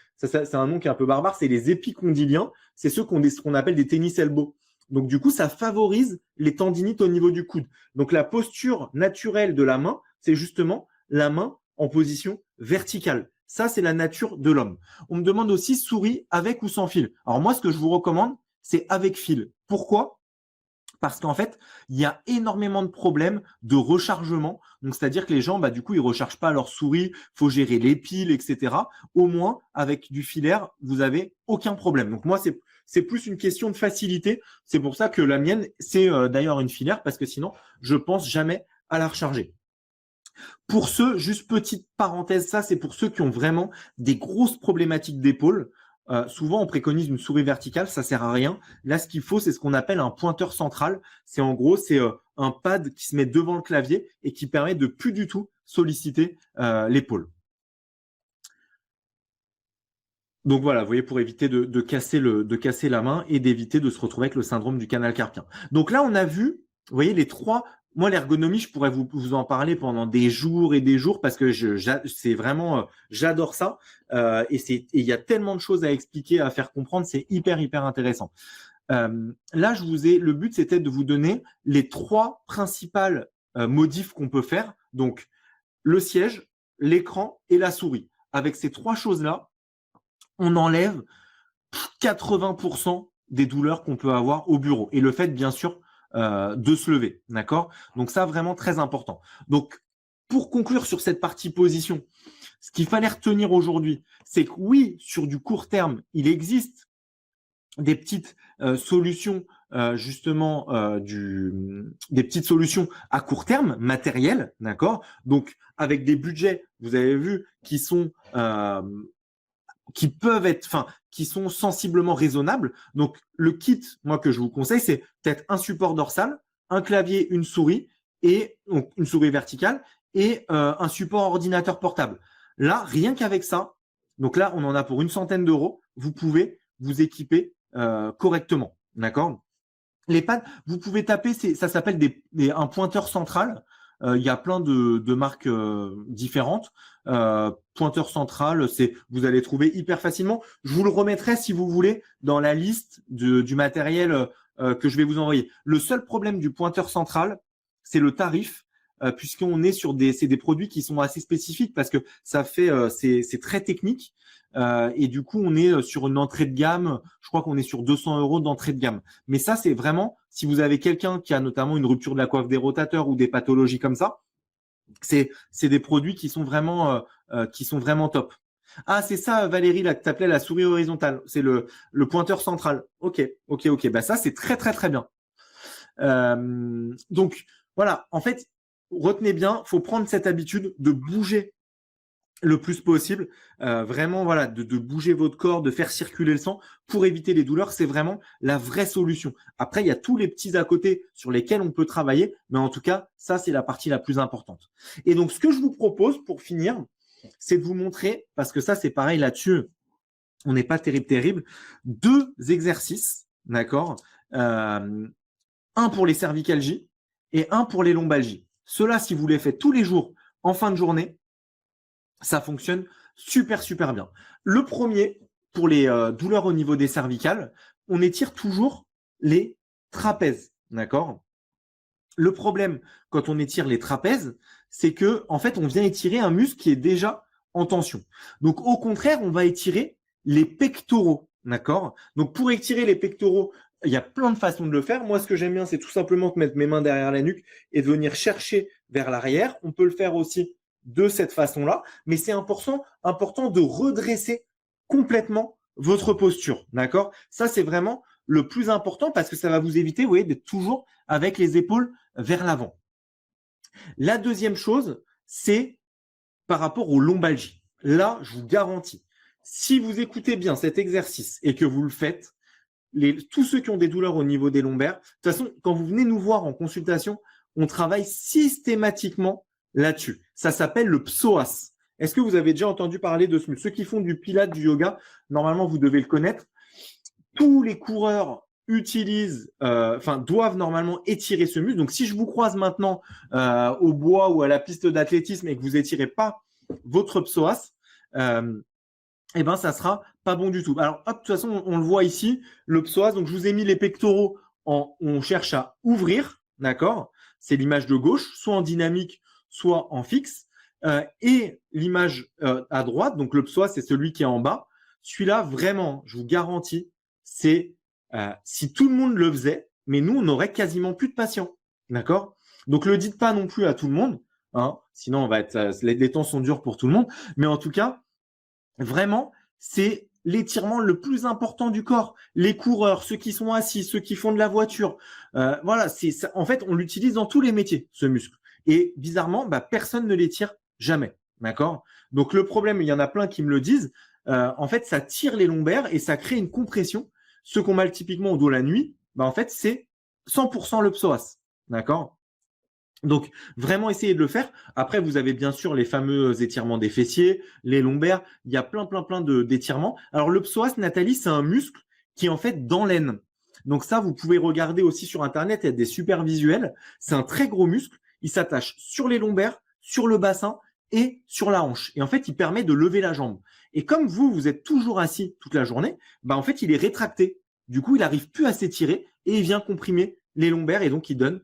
un nom qui est un peu barbare, c'est les épicondyliens. C'est ceux ce qu'on appelle des tennis elbows. Donc, du coup, ça favorise les tendinites au niveau du coude. Donc, la posture naturelle de la main, c'est justement la main en position verticale. Ça, c'est la nature de l'homme. On me demande aussi souris avec ou sans fil. Alors, moi, ce que je vous recommande, c'est avec fil. Pourquoi ? Parce qu'en fait, il y a énormément de problèmes de rechargement. Donc, c'est-à-dire que les gens, du coup, ils rechargent pas leur souris, faut gérer les piles, etc. Au moins, avec du filaire, vous avez aucun problème. Donc, moi, c'est plus une question de facilité. C'est pour ça que la mienne, c'est d'ailleurs une filaire, parce que sinon, je pense jamais à la recharger. Pour ceux, juste petite parenthèse, ça, c'est pour ceux qui ont vraiment des grosses problématiques d'épaule. Souvent, on préconise une souris verticale, ça sert à rien. Là, ce qu'il faut, c'est ce qu'on appelle un pointeur central. C'est en gros, c'est un pad qui se met devant le clavier et qui permet de plus du tout solliciter l'épaule. Donc voilà, vous voyez, pour éviter de casser la main et d'éviter de se retrouver avec le syndrome du canal carpien. Donc là, on a vu, vous voyez, les trois. Moi, l'ergonomie, je pourrais vous en parler pendant des jours et des jours parce que c'est vraiment, j'adore ça. Et il y a tellement de choses à expliquer, à faire comprendre, c'est hyper intéressant. Là, le but, c'était de vous donner les trois principales modifs qu'on peut faire. Donc, le siège, l'écran et la souris. Avec ces trois choses-là, on enlève 80% des douleurs qu'on peut avoir au bureau. Et le fait, bien sûr, de se lever, d'accord? Donc ça, vraiment très important. Donc, pour conclure sur cette partie position, ce qu'il fallait retenir aujourd'hui, c'est que oui, sur du court terme, il existe des petites solutions, justement, des petites solutions à court terme, matérielles, d'accord? Donc, avec des budgets, vous avez vu, qui sont qui sont sensiblement raisonnables. Donc, le kit, moi, que je vous conseille, c'est peut-être un support dorsal, un clavier, une souris, et donc une souris verticale, et un support ordinateur portable. Là, rien qu'avec ça, donc là, on en a pour une centaine d'euros, vous pouvez vous équiper correctement. D'accord ? Les pads, vous pouvez taper, ça s'appelle un pointeur central. Il y a plein de marques différentes. Pointeur central, vous allez trouver hyper facilement. Je vous le remettrai si vous voulez dans la liste du matériel que je vais vous envoyer. Le seul problème du pointeur central, c'est le tarif, puisqu'on est sur c'est des produits qui sont assez spécifiques parce que c'est très technique. Et du coup, on est sur une entrée de gamme. Je crois qu'on est sur 200 € d'entrée de gamme. Mais ça, c'est vraiment, si vous avez quelqu'un qui a notamment une rupture de la coiffe des rotateurs ou des pathologies comme ça, c'est des produits qui sont vraiment top. Ah, c'est ça, Valérie, là, que tu appelais la souris horizontale. C'est le pointeur central. Ok. Bah, ça, c'est très bien. Donc, voilà. En fait, retenez bien, faut prendre cette habitude de bouger le plus possible, vraiment voilà, de bouger votre corps, de faire circuler le sang pour éviter les douleurs, c'est vraiment la vraie solution. Après, il y a tous les petits à côté sur lesquels on peut travailler, mais en tout cas, ça, c'est la partie la plus importante. Et donc, ce que je vous propose pour finir, c'est de vous montrer, parce que ça, c'est pareil là-dessus, on n'est pas terrible, 2 exercices, d'accord, un pour les cervicalgies et un pour les lombalgies. Cela, si vous les faites tous les jours en fin de journée, ça fonctionne super bien. Le premier, pour les douleurs au niveau des cervicales, on étire toujours les trapèzes, d'accord? Le problème quand on étire les trapèzes, c'est que en fait, on vient étirer un muscle qui est déjà en tension. Donc au contraire, on va étirer les pectoraux, d'accord? Donc pour étirer les pectoraux, il y a plein de façons de le faire. Moi, ce que j'aime bien, c'est tout simplement de mettre mes mains derrière la nuque et de venir chercher vers l'arrière. On peut le faire aussi de cette façon-là, mais c'est important de redresser complètement votre posture, d'accord? Ça, c'est vraiment le plus important parce que ça va vous éviter, vous voyez, d'être toujours avec les épaules vers l'avant. La deuxième chose, c'est par rapport aux lombalgies. Là, je vous garantis, si vous écoutez bien cet exercice et que vous le faites, tous ceux qui ont des douleurs au niveau des lombaires, de toute façon, quand vous venez nous voir en consultation, on travaille systématiquement là-dessus. Ça s'appelle le psoas. Est-ce que vous avez déjà entendu parler de ce muscle? Ceux qui font du pilates, du yoga, normalement, vous devez le connaître. Tous les coureurs doivent normalement étirer ce muscle. Donc, si je vous croise maintenant au bois ou à la piste d'athlétisme et que vous étirez pas votre psoas, eh ben, ça sera pas bon du tout. Alors, hop, de toute façon, on le voit ici, le psoas. Donc, je vous ai mis les pectoraux on cherche à ouvrir, d'accord? C'est l'image de gauche, soit en dynamique, soit en fixe. Et l'image à droite, donc le psoas, c'est celui qui est en bas. Celui-là, vraiment, je vous garantis, c'est si tout le monde le faisait, mais nous, on n'aurait quasiment plus de patients, d'accord? Donc, le dites pas non plus à tout le monde, hein, sinon on va être, les temps sont durs pour tout le monde. Mais en tout cas, vraiment, c'est l'étirement le plus important du corps. Les coureurs, ceux qui sont assis, ceux qui font de la voiture, voilà, en fait, on l'utilise dans tous les métiers, ce muscle. Et bizarrement, personne ne l'étire jamais, d'accord? Donc le problème, il y en a plein qui me le disent, en fait, ça tire les lombaires et ça crée une compression. Ceux qu'on mal typiquement au dos la nuit, en fait, c'est 100% le psoas, d'accord? Donc, vraiment essayer de le faire. Après, vous avez bien sûr les fameux étirements des fessiers, les lombaires. Il y a plein d'étirements. Alors, le psoas, Nathalie, c'est un muscle qui est en fait dans l'aine. Donc ça, vous pouvez regarder aussi sur Internet. Il y a des super visuels. C'est un très gros muscle. Il s'attache sur les lombaires, sur le bassin et sur la hanche. Et en fait, il permet de lever la jambe. Et comme vous êtes toujours assis toute la journée, en fait, il est rétracté. Du coup, il n'arrive plus à s'étirer et il vient comprimer les lombaires et donc il donne,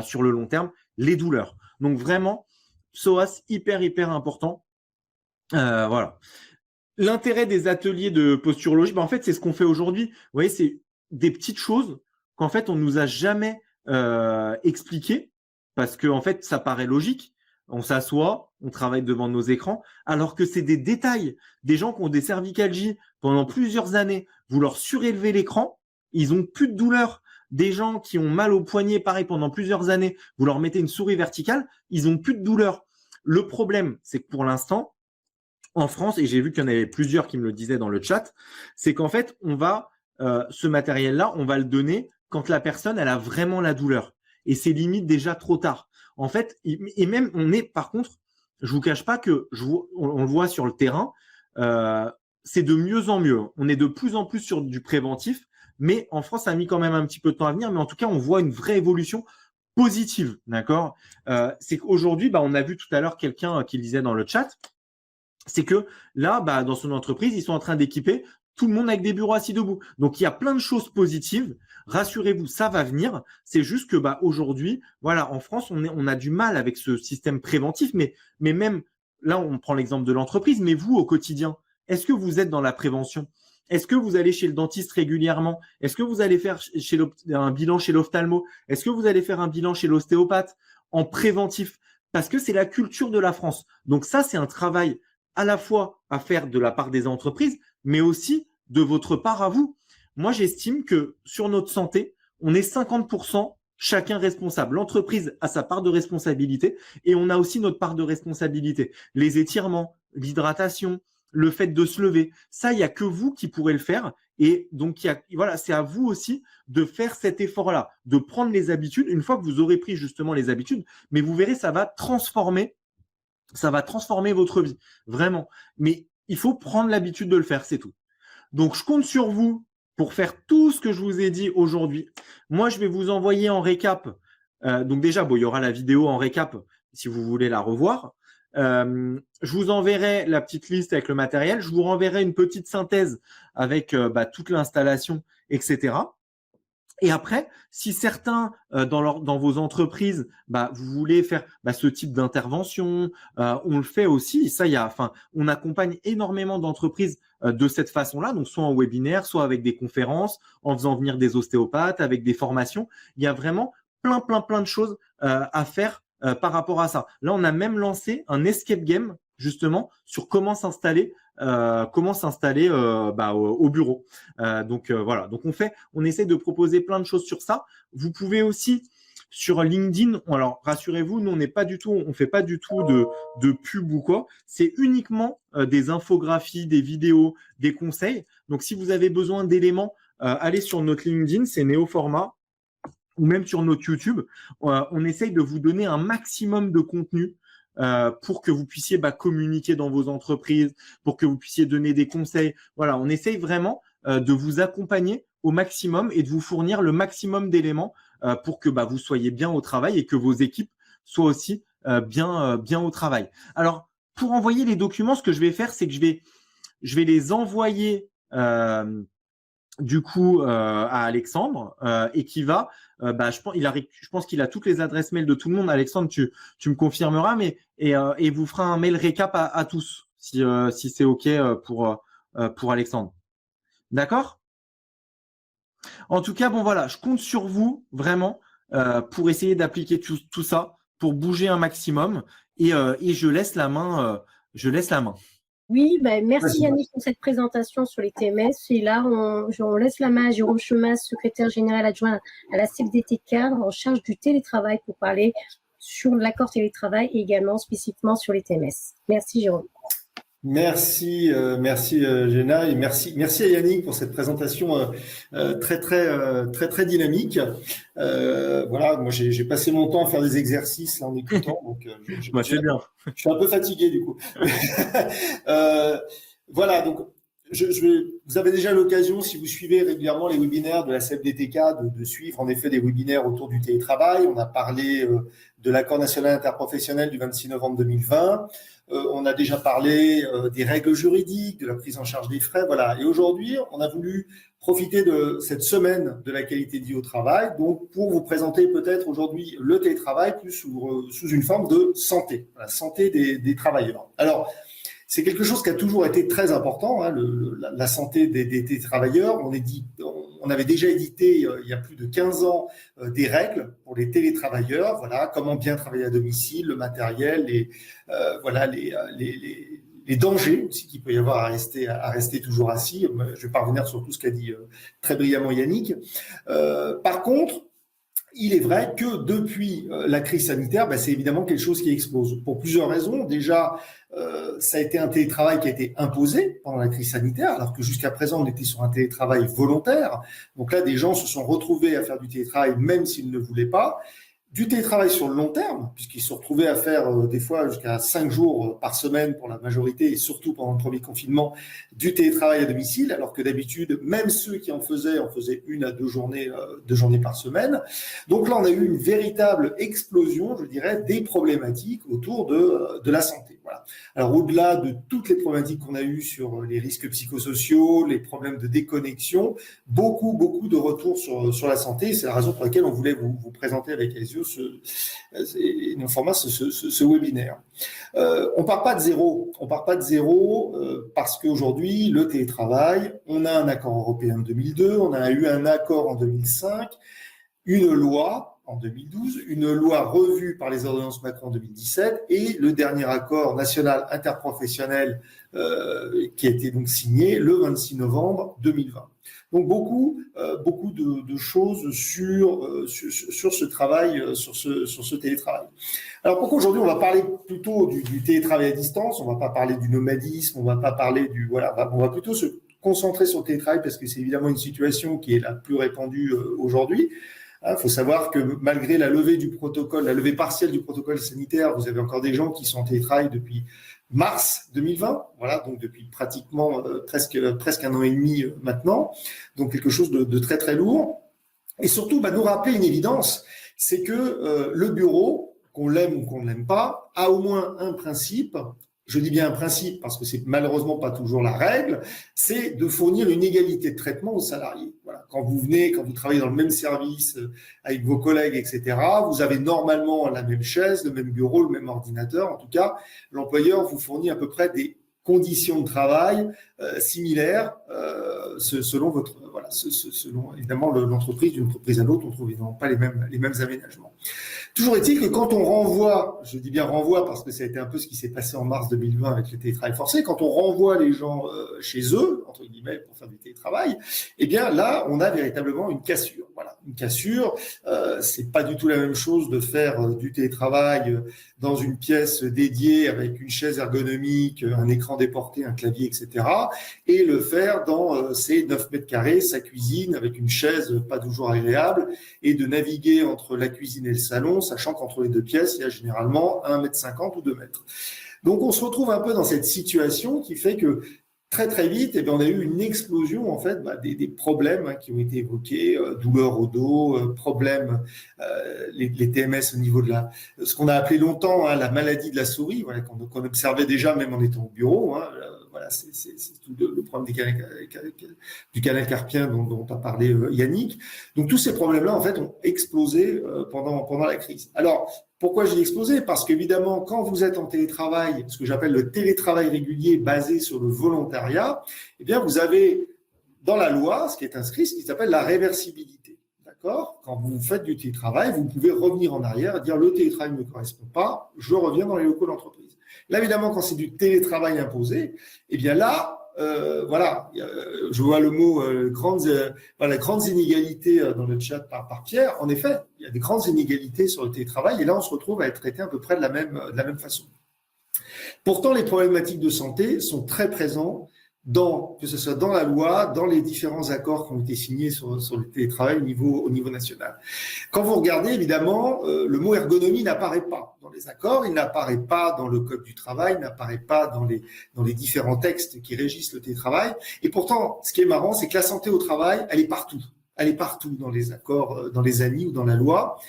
sur le long terme, les douleurs. Donc vraiment, psoas hyper important. Voilà. L'intérêt des ateliers de posturologie, en fait, c'est ce qu'on fait aujourd'hui. Vous voyez, c'est des petites choses qu'en fait, on nous a jamais expliquées parce que en fait, ça paraît logique. On s'assoit, on travaille devant nos écrans, alors que c'est des détails. Des gens qui ont des cervicalgies pendant plusieurs années, vous leur surélevez l'écran, ils ont plus de douleur. Des gens qui ont mal au poignet, pareil, pendant plusieurs années, vous leur mettez une souris verticale, ils ont plus de douleur. Le problème, c'est que pour l'instant, en France, et j'ai vu qu'il y en avait plusieurs qui me le disaient dans le chat, c'est qu'en fait, on va ce matériel-là, on va le donner quand la personne, elle a vraiment la douleur. Et c'est limite déjà trop tard. En fait, et même on est, par contre, je vous cache pas que on le voit sur le terrain, c'est de mieux en mieux. On est de plus en plus sur du préventif, mais en France, ça a mis quand même un petit peu de temps à venir. Mais en tout cas, on voit une vraie évolution positive, d'accord? C'est qu'aujourd'hui, on a vu tout à l'heure quelqu'un qui le disait dans le chat, c'est que là, dans son entreprise, ils sont en train d'équiper tout le monde avec des bureaux assis debout. Donc, il y a plein de choses positives. Rassurez-vous, ça va venir. C'est juste que aujourd'hui, voilà, en France, on a du mal avec ce système préventif. Mais même là, on prend l'exemple de l'entreprise. Mais vous, au quotidien, est-ce que vous êtes dans la prévention? Est-ce que vous allez chez le dentiste régulièrement? Est-ce que vous allez faire un bilan chez l'ophtalmo? Est-ce que vous allez faire un bilan chez l'ostéopathe en préventif? Parce que c'est la culture de la France. Donc ça, c'est un travail à la fois à faire de la part des entreprises, mais aussi de votre part à vous. Moi, j'estime que sur notre santé, on est 50% chacun responsable. L'entreprise a sa part de responsabilité et on a aussi notre part de responsabilité. Les étirements, l'hydratation, le fait de se lever, ça, il n'y a que vous qui pourrez le faire. Et donc, voilà, c'est à vous aussi de faire cet effort-là, de prendre les habitudes. Une fois que vous aurez pris justement les habitudes, mais vous verrez, ça va transformer votre vie, vraiment. Mais il faut prendre l'habitude de le faire, c'est tout. Donc, je compte sur vous pour faire tout ce que je vous ai dit aujourd'hui. Moi, je vais vous envoyer en récap. Donc déjà, il y aura la vidéo en récap si vous voulez la revoir. Je vous enverrai la petite liste avec le matériel. Je vous renverrai une petite synthèse avec toute l'installation, etc. Et après, si certains dans vos entreprises, vous voulez faire ce type d'intervention, on le fait aussi. Ça, on accompagne énormément d'entreprises de cette façon-là, donc soit en webinaire, soit avec des conférences, en faisant venir des ostéopathes, avec des formations. Il y a vraiment plein de choses à faire par rapport à ça. Là, on a même lancé un escape game justement sur comment s'installer au bureau. Voilà. Donc on essaie de proposer plein de choses sur ça. Vous pouvez aussi sur LinkedIn. Alors rassurez-vous, nous on fait pas du tout de pub ou quoi. C'est uniquement des infographies, des vidéos, des conseils. Donc si vous avez besoin d'éléments, allez sur notre LinkedIn, c'est Néoformat, ou même sur notre YouTube. On essaye de vous donner un maximum de contenu pour que vous puissiez communiquer dans vos entreprises, pour que vous puissiez donner des conseils. Voilà, on essaye vraiment de vous accompagner au maximum et de vous fournir le maximum d'éléments pour que vous soyez bien au travail et que vos équipes soient aussi bien au travail. Alors, pour envoyer les documents, ce que je vais faire, c'est que je vais les envoyer à Alexandre et qui va je pense qu'il a toutes les adresses mail de tout le monde. Alexandre, tu me confirmeras, mais et vous fera un mail récap à tous si c'est OK pour Alexandre. D'accord? En tout cas, voilà, je compte sur vous vraiment pour essayer d'appliquer tout ça, pour bouger un maximum et je laisse la main. Oui, merci Yannick pour cette présentation sur les TMS. Et là, on laisse la main à Jérôme Chemas, secrétaire général adjoint à la CFDT Cadre, en charge du télétravail, pour parler sur l'accord télétravail et également spécifiquement sur les TMS. Merci Jérôme. Merci Géna, et merci à Yannick pour cette présentation très dynamique. Voilà, moi j'ai passé mon temps à faire des exercices là, en écoutant, donc c'est bien. Je suis un peu fatigué du coup. Voilà, donc vous avez déjà l'occasion, si vous suivez régulièrement les webinaires de la CFDTK, de suivre en effet des webinaires autour du télétravail. On a parlé de l'accord national interprofessionnel du 26 novembre 2020. On a déjà parlé des règles juridiques, de la prise en charge des frais, voilà. Et aujourd'hui, on a voulu profiter de cette semaine de la qualité de vie au travail, donc pour vous présenter peut-être aujourd'hui le télétravail plus sous une forme de santé, la santé des travailleurs. Alors, c'est quelque chose qui a toujours été très important, hein, la santé des travailleurs. On avait déjà édité il y a plus de 15 ans des règles pour les télétravailleurs. Voilà, comment bien travailler à domicile, le matériel, les dangers aussi qu'il peut y avoir à rester toujours assis. Je ne vais pas revenir sur tout ce qu'a dit très brillamment Yannick. Par contre, il est vrai que depuis la crise sanitaire, c'est évidemment quelque chose qui explose pour plusieurs raisons. Déjà, ça a été un télétravail qui a été imposé pendant la crise sanitaire, alors que jusqu'à présent, on était sur un télétravail volontaire. Donc là, des gens se sont retrouvés à faire du télétravail même s'ils ne voulaient pas. Du télétravail sur le long terme, puisqu'ils se sont retrouvés à faire des fois jusqu'à 5 jours par semaine pour la majorité, et surtout pendant le premier confinement, du télétravail à domicile, alors que d'habitude, même ceux qui en faisaient 1 à 2 journées par semaine. Donc là, on a eu une véritable explosion, je dirais, des problématiques autour de la santé. Voilà. Alors au-delà de toutes les problématiques qu'on a eues sur les risques psychosociaux, les problèmes de déconnexion, beaucoup de retours sur la santé. C'est la raison pour laquelle on voulait vous présenter avec Aesio ce webinaire. On part pas de zéro. Parce qu'aujourd'hui, le télétravail, on a un accord européen de 2002, on a eu un accord en 2005, une loi en 2012, une loi revue par les ordonnances Macron en 2017 et le dernier accord national interprofessionnel qui a été donc signé le 26 novembre 2020. Donc beaucoup de choses sur ce travail, sur ce télétravail. Alors pourquoi aujourd'hui on va parler plutôt du télétravail à distance, on va pas parler du nomadisme, on va pas parler on va plutôt se concentrer sur le télétravail parce que c'est évidemment une situation qui est la plus répandue aujourd'hui. Il faut savoir que malgré la levée du protocole, la levée partielle du protocole sanitaire, vous avez encore des gens qui sont en télétravail depuis mars 2020, voilà, donc depuis pratiquement presque un an et demi maintenant, donc quelque chose de très très lourd. Et surtout, nous rappeler une évidence, c'est que le bureau, qu'on l'aime ou qu'on ne l'aime pas, a au moins un principe. Je dis bien un principe parce que c'est malheureusement pas toujours la règle, c'est de fournir une égalité de traitement aux salariés. Voilà. Quand vous travaillez dans le même service avec vos collègues, etc., vous avez normalement la même chaise, le même bureau, le même ordinateur. En tout cas, l'employeur vous fournit à peu près des conditions de travail similaires selon selon évidemment l'entreprise. D'une entreprise à l'autre, on trouve évidemment pas les mêmes aménagements. Toujours est-il que quand on renvoie, je dis bien renvoie parce que ça a été un peu ce qui s'est passé en mars 2020 avec le télétravail forcé, quand on renvoie les gens chez eux, entre guillemets, pour faire du télétravail, eh bien là, on a véritablement une cassure. Voilà, une cassure, c'est pas du tout la même chose de faire du télétravail dans une pièce dédiée avec une chaise ergonomique, un écran déporté, un clavier, etc., et le faire dans ses 9 mètres carrés, sa cuisine, avec une chaise pas toujours agréable, et de naviguer entre la cuisine et le salon, sachant qu'entre les deux pièces, il y a généralement 1,50 m ou 2 mètres. Donc, on se retrouve un peu dans cette situation qui fait que très, très vite, on a eu une explosion, en fait, des problèmes qui ont été évoqués, douleurs au dos, problèmes, les TMS au niveau de ce qu'on a appelé longtemps la maladie de la souris, voilà, qu'on observait déjà même en étant au bureau, voilà, c'est tout le problème du canal carpien dont a parlé Yannick. Donc, tous ces problèmes-là, en fait, ont explosé pendant la crise. Alors, pourquoi j'ai explosé? Parce qu'évidemment, quand vous êtes en télétravail, ce que j'appelle le télétravail régulier basé sur le volontariat, eh bien, vous avez dans la loi ce qui est inscrit, ce qui s'appelle la réversibilité. D'accord? Quand vous faites du télétravail, vous pouvez revenir en arrière et dire le télétravail ne me correspond pas, je reviens dans les locaux de l'entreprise. Là, évidemment, quand c'est du télétravail imposé, eh bien là, je vois le mot grandes inégalités dans le chat par Pierre. En effet, il y a des grandes inégalités sur le télétravail et là, on se retrouve à être traité à peu près de la même façon. Pourtant, les problématiques de santé sont très présentes que ce soit dans la loi, dans les différents accords qui ont été signés sur le télétravail au niveau national. Quand vous regardez, évidemment, le mot ergonomie n'apparaît pas dans les accords, il n'apparaît pas dans le code du travail, il n'apparaît pas dans les différents textes qui régissent le télétravail. Et pourtant, ce qui est marrant, c'est que la santé au travail, elle est partout. Elle est partout dans les accords, dans les ANI ou dans la loi.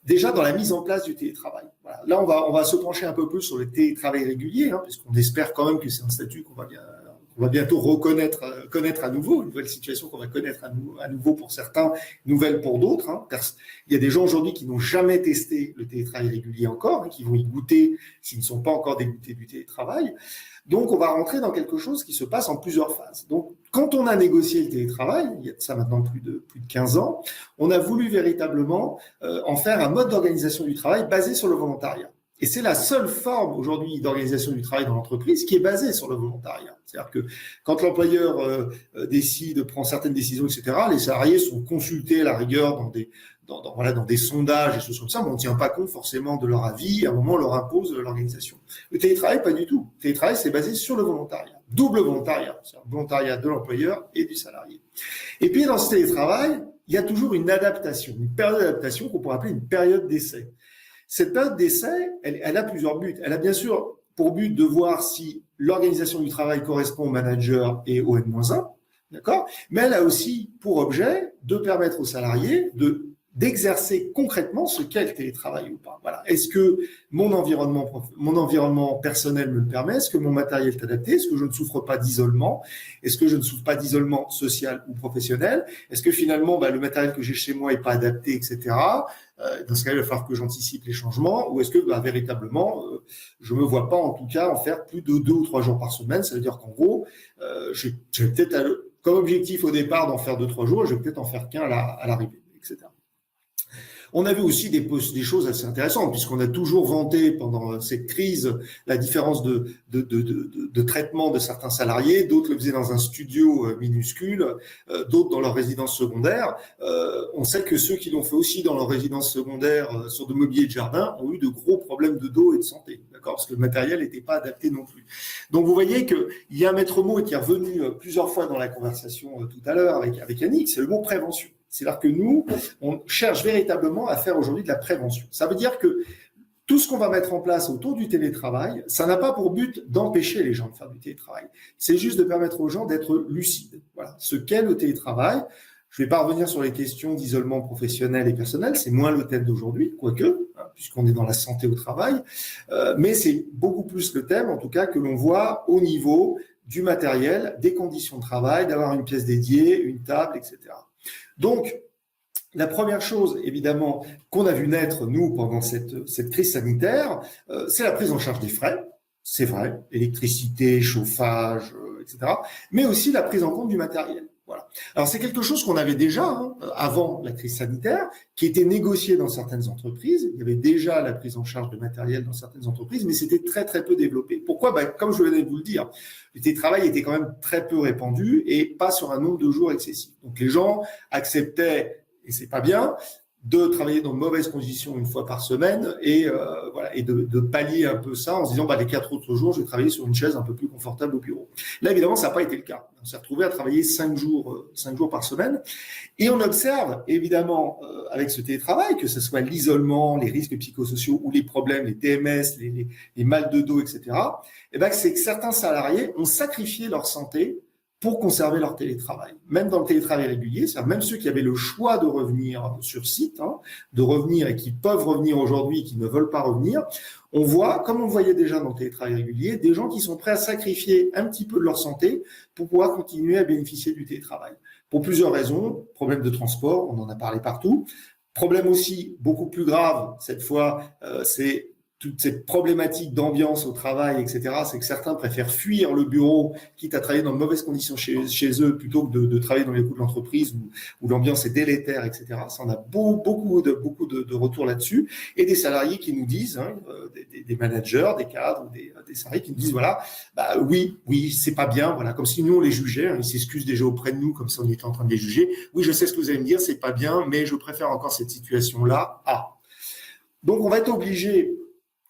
Déjà dans la mise en place du télétravail. Voilà. Là, on va se pencher un peu plus sur le télétravail régulier, puisqu'on espère quand même que c'est un statut qu'on va bientôt connaître à nouveau, une nouvelle situation qu'on va connaître à nouveau pour certains, nouvelle pour d'autres. Il y a des gens aujourd'hui qui n'ont jamais testé le télétravail régulier encore, qui vont y goûter s'ils ne sont pas encore dégoûtés du télétravail. Donc, on va rentrer dans quelque chose qui se passe en plusieurs phases. Donc, quand on a négocié le télétravail, il y a de ça maintenant plus de 15 ans, on a voulu véritablement en faire un mode d'organisation du travail basé sur le volontariat. Et c'est la seule forme aujourd'hui d'organisation du travail dans l'entreprise qui est basée sur le volontariat. C'est-à-dire que quand l'employeur prend certaines décisions, etc., les salariés sont consultés à la rigueur dans des sondages et choses comme ça, mais on ne tient pas compte forcément de leur avis. À un moment, on leur impose l'organisation. Le télétravail, pas du tout. Le télétravail, c'est basé sur le volontariat. Double volontariat. C'est-à-dire volontariat de l'employeur et du salarié. Et puis, dans ce télétravail, il y a toujours une adaptation, une période d'adaptation qu'on pourrait appeler une période d'essai. Cette période d'essai, elle a plusieurs buts. Elle a bien sûr pour but de voir si l'organisation du travail correspond au manager et au N-1, d'accord? Mais elle a aussi pour objet de permettre aux salariés d'exercer concrètement ce qu'est le télétravail ou pas. Voilà. Est-ce que mon environnement personnel me le permet? Est-ce que mon matériel est adapté? Est-ce que je ne souffre pas d'isolement? Est-ce que je ne souffre pas d'isolement social ou professionnel? Est-ce que finalement, le matériel que j'ai chez moi n'est pas adapté, etc. Dans ce cas, il va falloir que j'anticipe les changements, ou est-ce que véritablement, je me vois pas en tout cas en faire plus de 2 ou 3 jours par semaine? Ça veut dire qu'en gros, je vais peut-être comme objectif au départ d'en faire 2-3 jours, je vais peut-être en faire qu'un à l'arrivée, etc. On a vu aussi des choses assez intéressantes, puisqu'on a toujours vanté pendant cette crise la différence de traitement de certains salariés. D'autres le faisaient dans un studio minuscule, d'autres dans leur résidence secondaire. On sait que ceux qui l'ont fait aussi dans leur résidence secondaire sur de mobilier de jardin ont eu de gros problèmes de dos et de santé, d'accord, parce que le matériel n'était pas adapté non plus. Donc vous voyez qu'il y a un maître mot qui est revenu plusieurs fois dans la conversation tout à l'heure avec Yannick, c'est le mot prévention. C'est-à-dire que nous, on cherche véritablement à faire aujourd'hui de la prévention. Ça veut dire que tout ce qu'on va mettre en place autour du télétravail, ça n'a pas pour but d'empêcher les gens de faire du télétravail. C'est juste de permettre aux gens d'être lucides. Voilà, ce qu'est le télétravail. Je ne vais pas revenir sur les questions d'isolement professionnel et personnel, c'est moins le thème d'aujourd'hui, quoique, puisqu'on est dans la santé au travail, mais c'est beaucoup plus le thème, en tout cas, que l'on voit au niveau du matériel, des conditions de travail, d'avoir une pièce dédiée, une table, etc. Donc, la première chose, évidemment, qu'on a vu naître, nous, pendant cette crise sanitaire, c'est la prise en charge des frais. C'est vrai, électricité, chauffage, etc. Mais aussi la prise en compte du matériel. Voilà. Alors, c'est quelque chose qu'on avait déjà avant la crise sanitaire, qui était négocié dans certaines entreprises. Il y avait déjà la prise en charge de matériel dans certaines entreprises, mais c'était très, très peu développé. Pourquoi ? Comme je venais de vous le dire, le télétravail était quand même très peu répandu et pas sur un nombre de jours excessif. Donc, les gens acceptaient, et c'est pas bien, de travailler dans de mauvaises conditions une fois par semaine et de pallier un peu ça en se disant les 4 autres jours, je vais travailler sur une chaise un peu plus confortable au bureau. Là, évidemment, ça n'a pas été le cas. On s'est retrouvé à travailler 5 jours par semaine et on observe évidemment avec ce télétravail, que ce soit l'isolement, les risques psychosociaux ou les problèmes, les TMS, les mal de dos, etc., c'est que certains salariés ont sacrifié leur santé pour conserver leur télétravail. Même dans le télétravail régulier, c'est-à-dire même ceux qui avaient le choix de revenir sur site, de revenir et qui peuvent revenir aujourd'hui et qui ne veulent pas revenir, on voit, comme on le voyait déjà dans le télétravail régulier, des gens qui sont prêts à sacrifier un petit peu de leur santé pour pouvoir continuer à bénéficier du télétravail. Pour plusieurs raisons, problème de transport, on en a parlé partout. Problème aussi beaucoup plus grave, cette fois, c'est toute cette problématique d'ambiance au travail, etc., c'est que certains préfèrent fuir le bureau, quitte à travailler dans de mauvaises conditions chez eux, plutôt que de travailler dans les coûts de l'entreprise où l'ambiance est délétère, etc. Ça, on a beaucoup de retours là-dessus. Et des salariés qui nous disent, des managers, des cadres, des salariés qui nous disent, oui, c'est pas bien, voilà, comme si nous on les jugeait, ils s'excusent déjà auprès de nous, comme si on était en train de les juger. Oui, je sais ce que vous allez me dire, c'est pas bien, mais je préfère encore cette situation-là. Donc, on va être obligé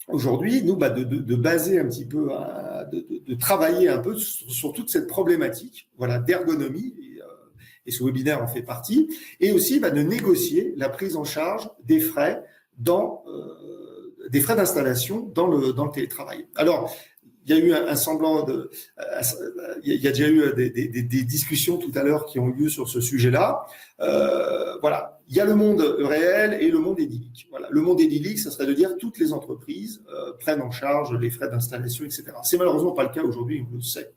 aujourd'hui, nous, de baser un petit peu, de travailler un peu sur toute cette problématique, d'ergonomie, et ce webinaire en fait partie, et aussi de négocier la prise en charge des frais des frais d'installation dans le télétravail. Alors, il y a eu il y a déjà eu des discussions tout à l'heure qui ont eu lieu sur ce sujet-là. Il y a le monde réel et le monde idyllique. Le monde idyllique, ça serait de dire toutes les entreprises prennent en charge les frais d'installation, etc. C'est malheureusement pas le cas aujourd'hui, on le sait.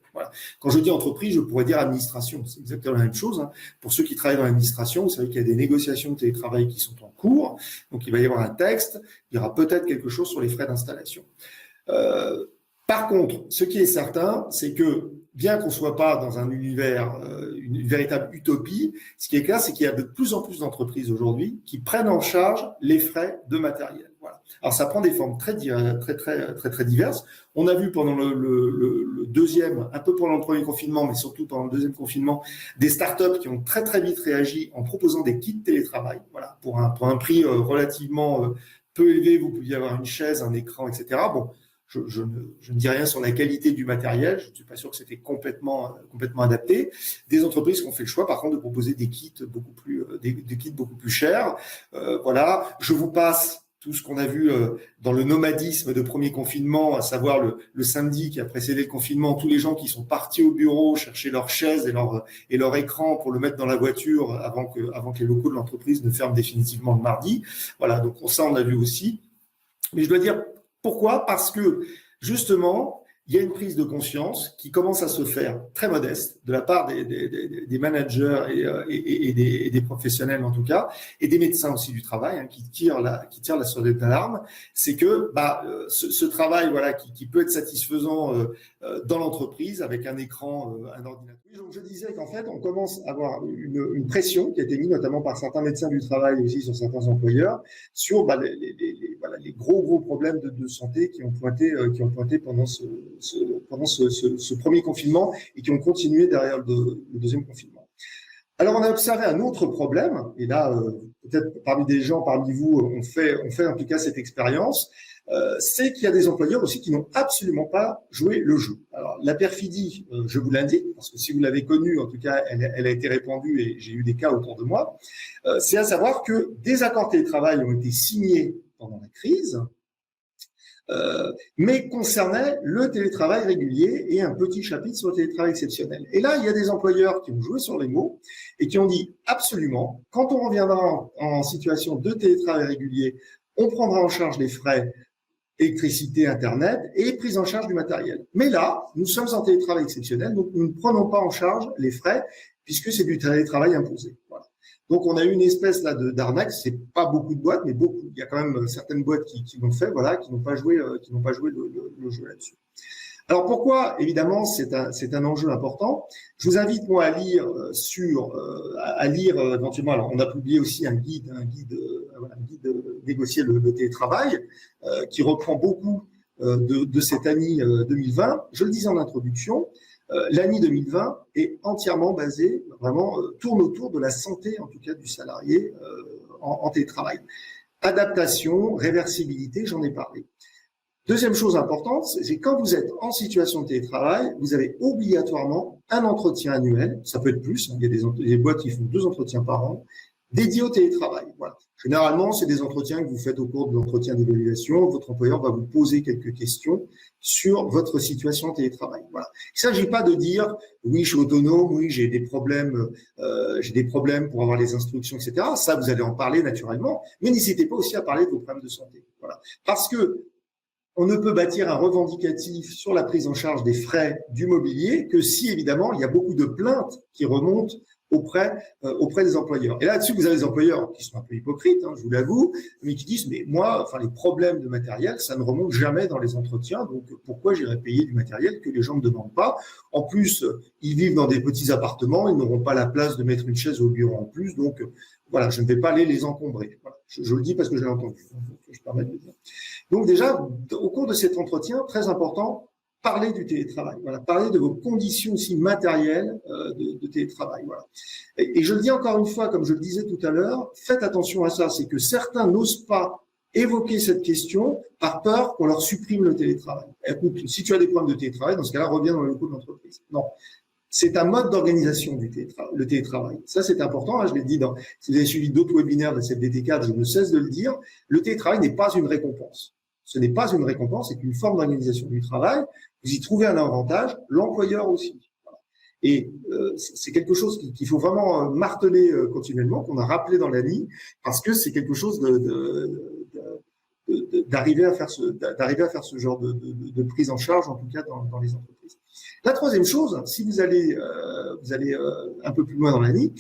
Quand je dis entreprise, je pourrais dire administration. C'est exactement la même chose. Pour ceux qui travaillent dans l'administration, vous savez qu'il y a des négociations de télétravail qui sont en cours. Donc, il va y avoir un texte. Il y aura peut-être quelque chose sur les frais d'installation. Par contre, ce qui est certain, c'est que bien qu'on ne soit pas dans un univers, une véritable utopie, ce qui est clair, c'est qu'il y a de plus en plus d'entreprises aujourd'hui qui prennent en charge les frais de matériel. Alors, ça prend des formes très diverses. On a vu pendant le deuxième, un peu pendant le premier confinement, mais surtout pendant le deuxième confinement, des startups qui ont très vite réagi en proposant des kits télétravail. Pour un prix relativement peu élevé, vous pouviez avoir une chaise, un écran, etc. Bon. Je ne dis rien sur la qualité du matériel, je ne suis pas sûr que c'était complètement adapté. Des entreprises qui ont fait le choix, par contre, de proposer des kits beaucoup plus chers. Je vous passe tout ce qu'on a vu dans le nomadisme de premier confinement, à savoir le samedi qui a précédé le confinement, tous les gens qui sont partis au bureau chercher leur chaise et leur écran pour le mettre dans la voiture avant que les locaux de l'entreprise ne ferment définitivement le mardi. Donc ça, on a vu aussi. Mais je dois dire, pourquoi ? Parce que, justement, il y a une prise de conscience qui commence à se faire très modeste de la part des managers et des professionnels en tout cas, et des médecins aussi du travail, hein, qui tirent la sonnette d'alarme. C'est que ce travail qui peut être satisfaisant dans l'entreprise avec un écran, un ordinateur. Donc je disais qu'en fait, on commence à avoir une pression qui a été mise notamment par certains médecins du travail aussi sur certains employeurs sur les gros problèmes de santé qui ont pointé pendant ce premier confinement et qui ont continué derrière le deuxième confinement. Alors, on a observé un autre problème, et là, peut-être parmi vous, on fait en tout cas cette expérience, c'est qu'il y a des employeurs aussi qui n'ont absolument pas joué le jeu. Alors, la perfidie, je vous l'indique, parce que si vous l'avez connue, en tout cas, elle a été répandue et j'ai eu des cas autour de moi, c'est à savoir que des accords télétravail ont été signés pendant la crise, mais concernait le télétravail régulier et un petit chapitre sur le télétravail exceptionnel. Et là, il y a des employeurs qui ont joué sur les mots et qui ont dit absolument, quand on reviendra en situation de télétravail régulier, on prendra en charge les frais électricité, Internet et prise en charge du matériel. Mais là, nous sommes en télétravail exceptionnel, donc nous ne prenons pas en charge les frais puisque c'est du télétravail imposé. Voilà. Donc, on a eu une espèce là d'arnaque. C'est pas beaucoup de boîtes, mais beaucoup. Il y a quand même certaines boîtes qui l'ont fait, qui n'ont pas joué le jeu là-dessus. Alors pourquoi? Évidemment, c'est un enjeu important. Je vous invite moi à lire éventuellement. Alors, on a publié aussi un guide négocier le télétravail qui reprend beaucoup de cette année 2020. Je le disais en introduction. L'année 2020 est entièrement basée, tourne autour de la santé, en tout cas, du salarié en télétravail. Adaptation, réversibilité, j'en ai parlé. Deuxième chose importante, c'est quand vous êtes en situation de télétravail, vous avez obligatoirement un entretien annuel, ça peut être plus, il y a des boîtes qui font 2 entretiens par an, dédiés au télétravail. Voilà. Généralement, c'est des entretiens que vous faites au cours de l'entretien d'évaluation. Votre employeur va vous poser quelques questions sur votre situation de télétravail. Voilà. Il ne s'agit pas de dire oui, je suis autonome, oui, j'ai des problèmes pour avoir les instructions, etc. Ça, vous allez en parler naturellement, mais n'hésitez pas aussi à parler de vos problèmes de santé. Voilà. Parce que on ne peut bâtir un revendicatif sur la prise en charge des frais du mobilier que si, évidemment, il y a beaucoup de plaintes qui remontent auprès des employeurs. Et là-dessus, vous avez des employeurs qui sont un peu hypocrites, je vous l'avoue, mais qui disent, mais moi, les problèmes de matériel, ça ne remonte jamais dans les entretiens, donc pourquoi j'irais payer du matériel que les gens ne demandent pas? En plus, ils vivent dans des petits appartements, ils n'auront pas la place de mettre une chaise au bureau en plus, donc voilà, je ne vais pas aller les encombrer. Voilà. Je le dis parce que je l'ai entendu, je permets de le dire. Donc déjà, au cours de cet entretien, très important, parlez du télétravail. Voilà, parlez de vos conditions aussi matérielles de télétravail. Voilà. Et je le dis encore une fois, comme je le disais tout à l'heure, faites attention à ça. C'est que certains n'osent pas évoquer cette question par peur qu'on leur supprime le télétravail. Écoute, si tu as des problèmes de télétravail, dans ce cas-là, reviens dans le locaux de l'entreprise. Non. C'est un mode d'organisation le télétravail. Ça, c'est important. Je l'ai dit si vous avez suivi d'autres webinaires de cette DT4, je ne cesse de le dire. Le télétravail n'est pas une récompense. Ce n'est pas une récompense, c'est une forme d'organisation du travail. Vous y trouvez un avantage, l'employeur aussi. Voilà. Et c'est quelque chose qu'il faut vraiment marteler continuellement, qu'on a rappelé dans l'ANI, parce que c'est quelque chose d'arriver à faire ce genre de prise en charge, en tout cas dans les entreprises. La troisième chose, si vous allez un peu plus loin dans l'ANI,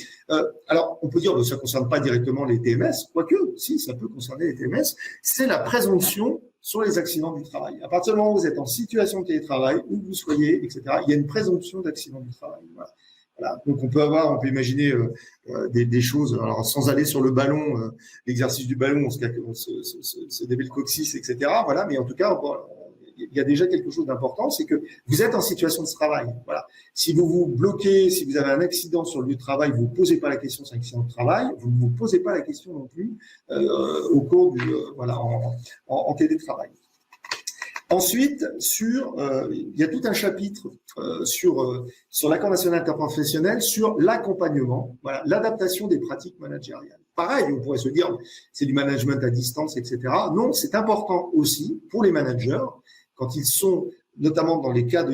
alors on peut dire que ça ne concerne pas directement les TMS, quoique, si, ça peut concerner les TMS, c'est la présomption sur les accidents du travail. À partir du moment où vous êtes en situation de télétravail, où vous soyez, etc., il y a une présomption d'accident du travail. Voilà. Voilà. Donc on peut imaginer des choses, alors sans aller sur le ballon, l'exercice du ballon, on se dévie le coccyx, etc. Voilà, mais en tout cas, il y a déjà quelque chose d'important, c'est que vous êtes en situation de travail. Voilà. Si vous vous bloquez, si vous avez un accident sur le lieu de travail, vous ne vous posez pas la question sur l'accident de travail, vous ne vous posez pas la question non plus au cours en télétravail. Ensuite, il y a tout un chapitre sur l'accord national interprofessionnel sur l'accompagnement, voilà, l'adaptation des pratiques managériales. Pareil, on pourrait se dire c'est du management à distance, etc. Non, c'est important aussi pour les managers, quand ils sont, notamment dans les cas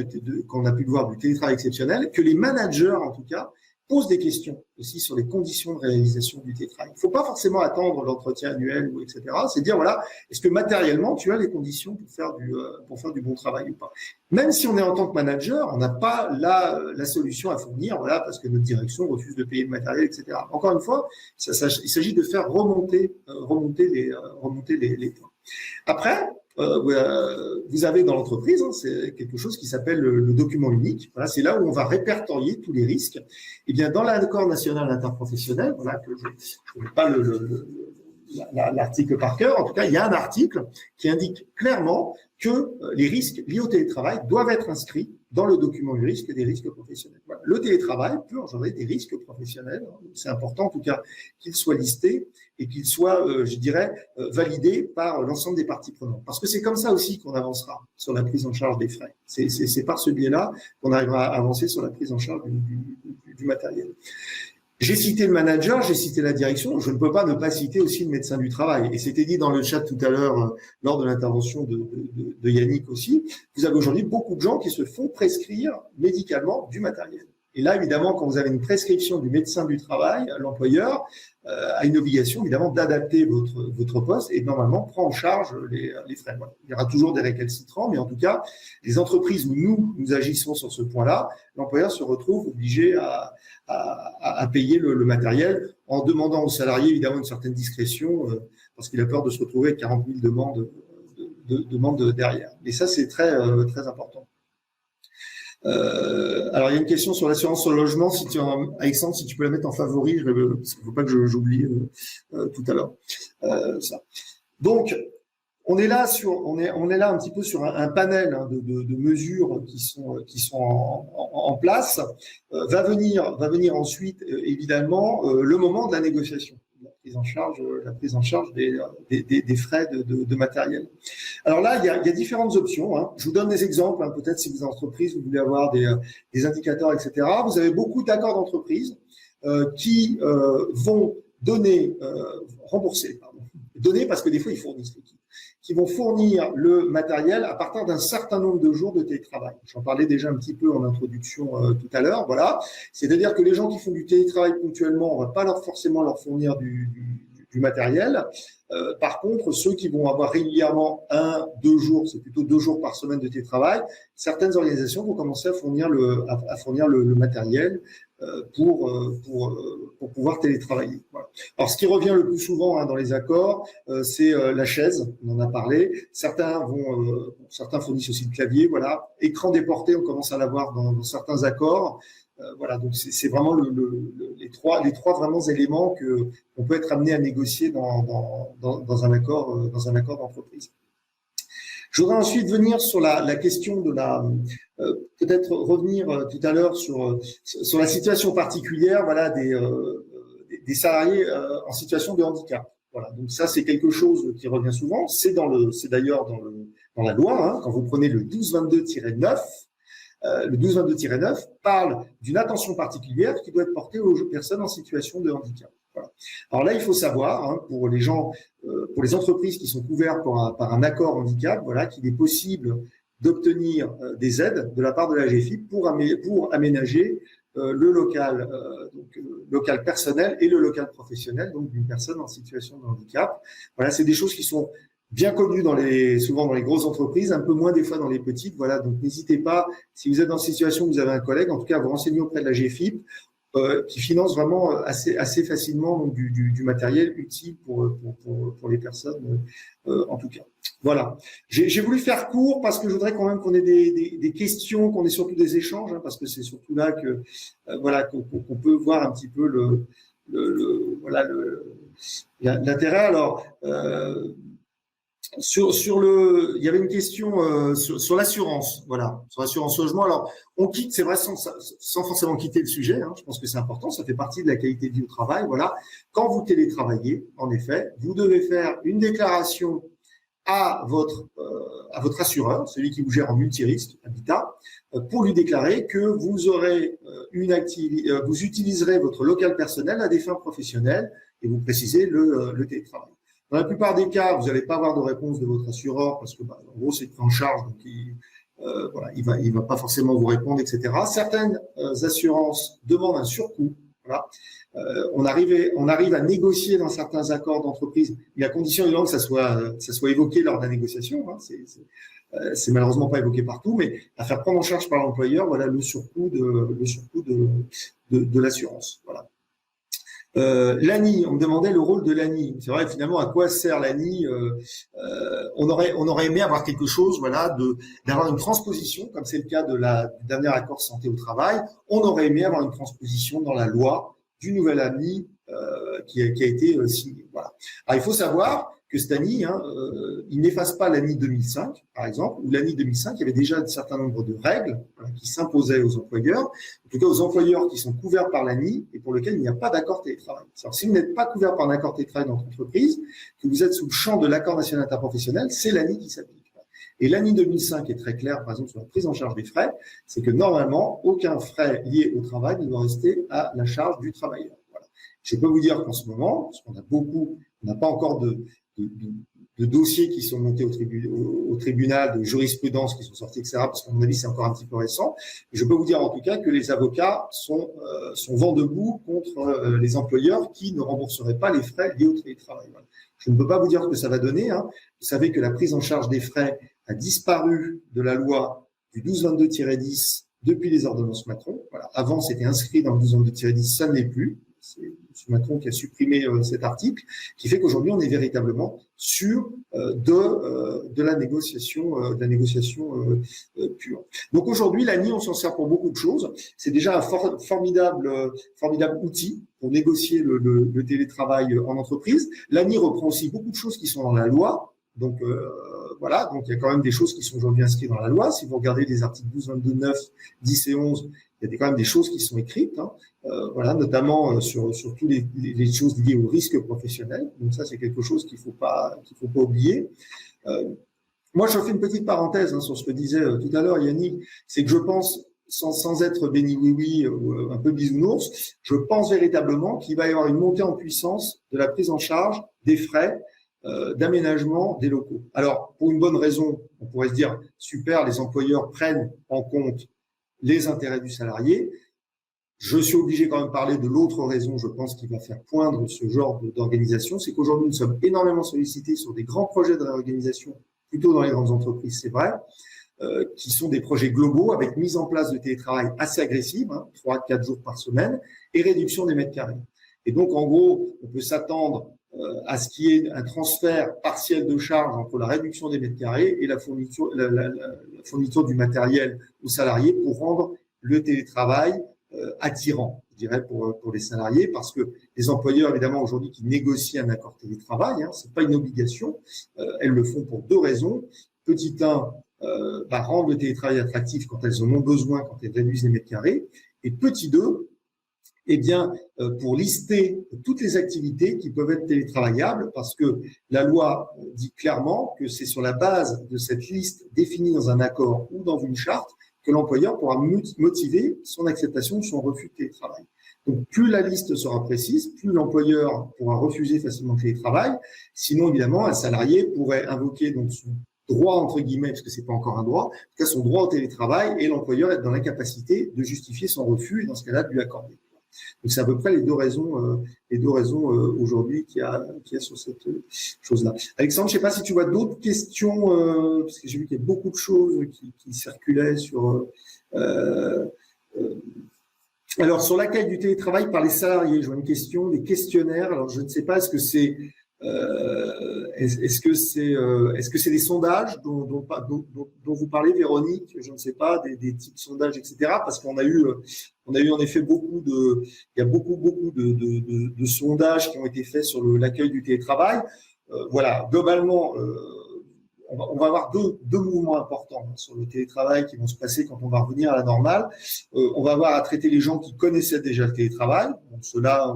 qu'on a pu le voir du télétravail exceptionnel, que les managers, en tout cas, pose des questions aussi sur les conditions de réalisation du télétravail. Il ne faut pas forcément attendre l'entretien annuel ou etc. C'est dire voilà, est-ce que matériellement tu as les conditions pour faire du bon travail ou pas. Même si on est en tant que manager, on n'a pas la solution à fournir, voilà, parce que notre direction refuse de payer le matériel, etc. Encore une fois, il s'agit de faire remonter les points. Après, vous avez dans l'entreprise, c'est quelque chose qui s'appelle le document unique. Voilà, c'est là où on va répertorier tous les risques. Et bien, dans l'accord national interprofessionnel, voilà, que je ne connais pas l'article par cœur, en tout cas, il y a un article qui indique clairement que les risques liés au télétravail doivent être inscrits dans le document du risque des risques professionnels. Voilà. Le télétravail peut engendrer des risques professionnels. C'est important, en tout cas, qu'il soit listé et qu'il soit, je dirais, validé par l'ensemble des parties prenantes. Parce que c'est comme ça aussi qu'on avancera sur la prise en charge des frais. C'est par ce biais-là qu'on arrivera à avancer sur la prise en charge du matériel. J'ai cité le manager, j'ai cité la direction, je ne peux pas ne pas citer aussi le médecin du travail. Et c'était dit dans le chat tout à l'heure, lors de l'intervention de Yannick aussi, vous avez aujourd'hui beaucoup de gens qui se font prescrire médicalement du matériel. Et là, évidemment, quand vous avez une prescription du médecin du travail, l'employeur a une obligation, évidemment, d'adapter votre poste et normalement prend en charge les frais. Voilà. Il y aura toujours des récalcitrants, mais en tout cas, les entreprises où nous agissons sur ce point-là, l'employeur se retrouve obligé à payer le matériel en demandant aux salariés, évidemment, une certaine discrétion parce qu'il a peur de se retrouver avec 40 000 demandes derrière. Et ça, c'est très, très important. Alors, il y a une question sur l'assurance sur le logement. Alexandre, si tu peux la mettre en favori, parce qu'il ne faut pas que j'oublie tout à l'heure ça. Donc, on est là un petit peu sur un panel de mesures qui sont en place. Va venir ensuite, évidemment, le moment de la négociation. La prise en charge des frais de matériel. Alors là, il y a différentes options. Hein. Je vous donne des exemples. Hein. Peut-être si vous êtes entreprise, vous voulez avoir des indicateurs, etc. Vous avez beaucoup d'accords d'entreprise qui vont rembourser parce que des fois, ils fournissent l'équipe, qui vont fournir le matériel à partir d'un certain nombre de jours de télétravail. J'en parlais déjà un petit peu en introduction tout à l'heure. Voilà. C'est-à-dire que les gens qui font du télétravail ponctuellement, on ne va pas forcément leur fournir du matériel. Par contre, ceux qui vont avoir régulièrement 1-2 jours, c'est plutôt 2 jours par semaine de télétravail, certaines organisations vont commencer à fournir le matériel pour pouvoir télétravailler. Voilà. Alors, ce qui revient le plus souvent dans les accords, c'est la chaise. On en a parlé. Certains fournissent aussi le clavier. Voilà. Écran déporté, on commence à l'avoir dans certains accords. Voilà. Donc, c'est vraiment les trois vraiment éléments qu'on peut être amené à négocier dans un accord d'entreprise. Je voudrais ensuite venir sur la question de peut-être revenir tout à l'heure sur la situation particulière, voilà, des salariés en situation de handicap. Voilà. Donc ça, c'est quelque chose qui revient souvent. C'est d'ailleurs dans la loi, hein, quand vous prenez le 1222-9. Le 1222-9 parle d'une attention particulière qui doit être portée aux personnes en situation de handicap. Voilà. Alors là, il faut savoir, hein, pour les entreprises qui sont couvertes par un accord handicap, voilà, qu'il est possible d'obtenir des aides de la part de la GFIP pour aménager le local personnel et le local professionnel, donc d'une personne en situation de handicap. Voilà, c'est des choses qui sont bien connu souvent dans les grosses entreprises, un peu moins des fois dans les petites. Voilà, donc n'hésitez pas, si vous êtes dans une situation où vous avez un collègue, en tout cas, à vous renseigner auprès de la GFIP, qui finance vraiment assez facilement donc, du matériel utile pour les personnes, en tout cas. Voilà. J'ai voulu faire court parce que je voudrais quand même qu'on ait des questions, qu'on ait surtout des échanges, hein, parce que c'est surtout là que qu'on peut voir un petit peu l'intérêt. Alors. Il y avait une question sur l'assurance, voilà, sur l'assurance logement. Alors, on quitte, c'est vrai, sans forcément quitter le sujet. Hein, je pense que c'est important, ça fait partie de la qualité de vie au travail. Voilà, quand vous télétravaillez, en effet, vous devez faire une déclaration à votre assureur, celui qui vous gère en multirisque habitat, pour lui déclarer que vous aurez vous utiliserez votre local personnel à des fins professionnelles et vous précisez le télétravail. Dans la plupart des cas, vous n'allez pas avoir de réponse de votre assureur parce que, en gros, c'est pris en charge, donc voilà, il va pas forcément vous répondre, etc. Certaines assurances demandent un surcoût. Voilà. On arrive à négocier dans certains accords d'entreprise, mais à condition évidemment que ça soit évoqué lors de la négociation. Hein, c'est malheureusement pas évoqué partout, mais à faire prendre en charge par l'employeur, voilà le surcoût de l'assurance. Voilà. L'ANI, on me demandait le rôle de l'ANI. C'est vrai, finalement, à quoi sert l'ANI? On aurait aimé avoir quelque chose, voilà, d'avoir une transposition, comme c'est le cas du dernier accord santé au travail. On aurait aimé avoir une transposition dans la loi du nouvel ANI qui a été signé. Voilà. Alors, il faut savoir que cet ANI, il n'efface pas l'ANI 2005, par exemple, où l'ANI 2005, il y avait déjà un certain nombre de règles qui s'imposaient aux employeurs, en tout cas aux employeurs qui sont couverts par l'ANI et pour lesquels il n'y a pas d'accord télétravail. Alors, si vous n'êtes pas couvert par un accord télétravail dans votre entreprise, que vous êtes sous le champ de l'accord national interprofessionnel, c'est l'ANI qui s'applique. Et l'ANI 2005 est très clair, par exemple, sur la prise en charge des frais, c'est que normalement, aucun frais lié au travail ne doit rester à la charge du travailleur. Voilà. Je peux vous dire qu'en ce moment, parce on n'a pas encore de dossiers qui sont montés au tribunal, de jurisprudence qui sont sortis, etc., parce qu'à mon avis, c'est encore un petit peu récent. Et je peux vous dire en tout cas que les avocats sont vent debout contre les employeurs qui ne rembourseraient pas les frais liés au télétravail. Voilà. Je ne peux pas vous dire ce que ça va donner. Hein. Vous savez que la prise en charge des frais a disparu de la loi du 1222-10 depuis les ordonnances Macron. Voilà. Avant, c'était inscrit dans le 1222-10, ça ne l'est plus. C'est M. Macron qui a supprimé cet article, qui fait qu'aujourd'hui, on est véritablement sur de la négociation pure. Donc aujourd'hui, l'ANI, on s'en sert pour beaucoup de choses. C'est déjà un formidable outil pour négocier le télétravail en entreprise. L'ANI reprend aussi beaucoup de choses qui sont dans la loi. Donc voilà, donc il y a quand même des choses qui sont aujourd'hui inscrites dans la loi. Si vous regardez les articles 12, 22, 9, 10 et 11, il y a quand même des choses qui sont écrites, hein, voilà, notamment sur toutes les choses liées au risque professionnel. Donc ça, c'est quelque chose qu'il faut pas oublier. Moi, je fais une petite parenthèse sur ce que disait tout à l'heure Yannick, c'est que je pense, sans être béni oui ou un peu bisounours, je pense véritablement qu'il va y avoir une montée en puissance de la prise en charge des frais d'aménagement des locaux. Alors, pour une bonne raison, on pourrait se dire, super, les employeurs prennent en compte les intérêts du salarié. Je suis obligé quand même de parler de l'autre raison, je pense, qui va faire poindre ce genre d'organisation, c'est qu'aujourd'hui, nous sommes énormément sollicités sur des grands projets de réorganisation, plutôt dans les grandes entreprises, c'est vrai, qui sont des projets globaux avec mise en place de télétravail assez agressive, 3-4 jours par semaine, et réduction des mètres carrés. Et donc, en gros, on peut s'attendre à ce qu'il y ait un transfert partiel de charge entre la réduction des mètres carrés et la fourniture du matériel aux salariés pour rendre le télétravail attirant, je dirais, pour les salariés, parce que les employeurs, évidemment, aujourd'hui, qui négocient un accord télétravail, c'est pas une obligation, elles le font pour deux raisons. Petit 1, rendre le télétravail attractif quand elles en ont besoin, quand elles réduisent les mètres carrés, et petit 2, eh bien, pour lister toutes les activités qui peuvent être télétravaillables, parce que la loi dit clairement que c'est sur la base de cette liste définie dans un accord ou dans une charte que l'employeur pourra motiver son acceptation ou son refus de télétravail. Donc, plus la liste sera précise, plus l'employeur pourra refuser facilement le télétravail. Sinon, évidemment, un salarié pourrait invoquer donc son droit, entre guillemets, parce que c'est pas encore un droit, en tout cas son droit au télétravail, et l'employeur être dans l'incapacité de justifier son refus et dans ce cas-là de lui accorder. Donc c'est à peu près les deux raisons aujourd'hui qu'il y a sur cette chose-là. Alexandre, je ne sais pas si tu vois d'autres questions, parce que j'ai vu qu'il y a beaucoup de choses qui circulaient sur. Alors sur l'accueil du télétravail par les salariés, je vois une question, des questionnaires. Alors je ne sais pas, est-ce que c'est des sondages dont vous parlez, Véronique? Je ne sais pas, des types de sondages, etc. Parce qu'on a eu en effet il y a beaucoup de sondages qui ont été faits sur l'accueil du télétravail. Voilà, globalement, on va avoir deux mouvements importants sur le télétravail qui vont se passer quand on va revenir à la normale. On va avoir à traiter les gens qui connaissaient déjà le télétravail. Donc ceux-là,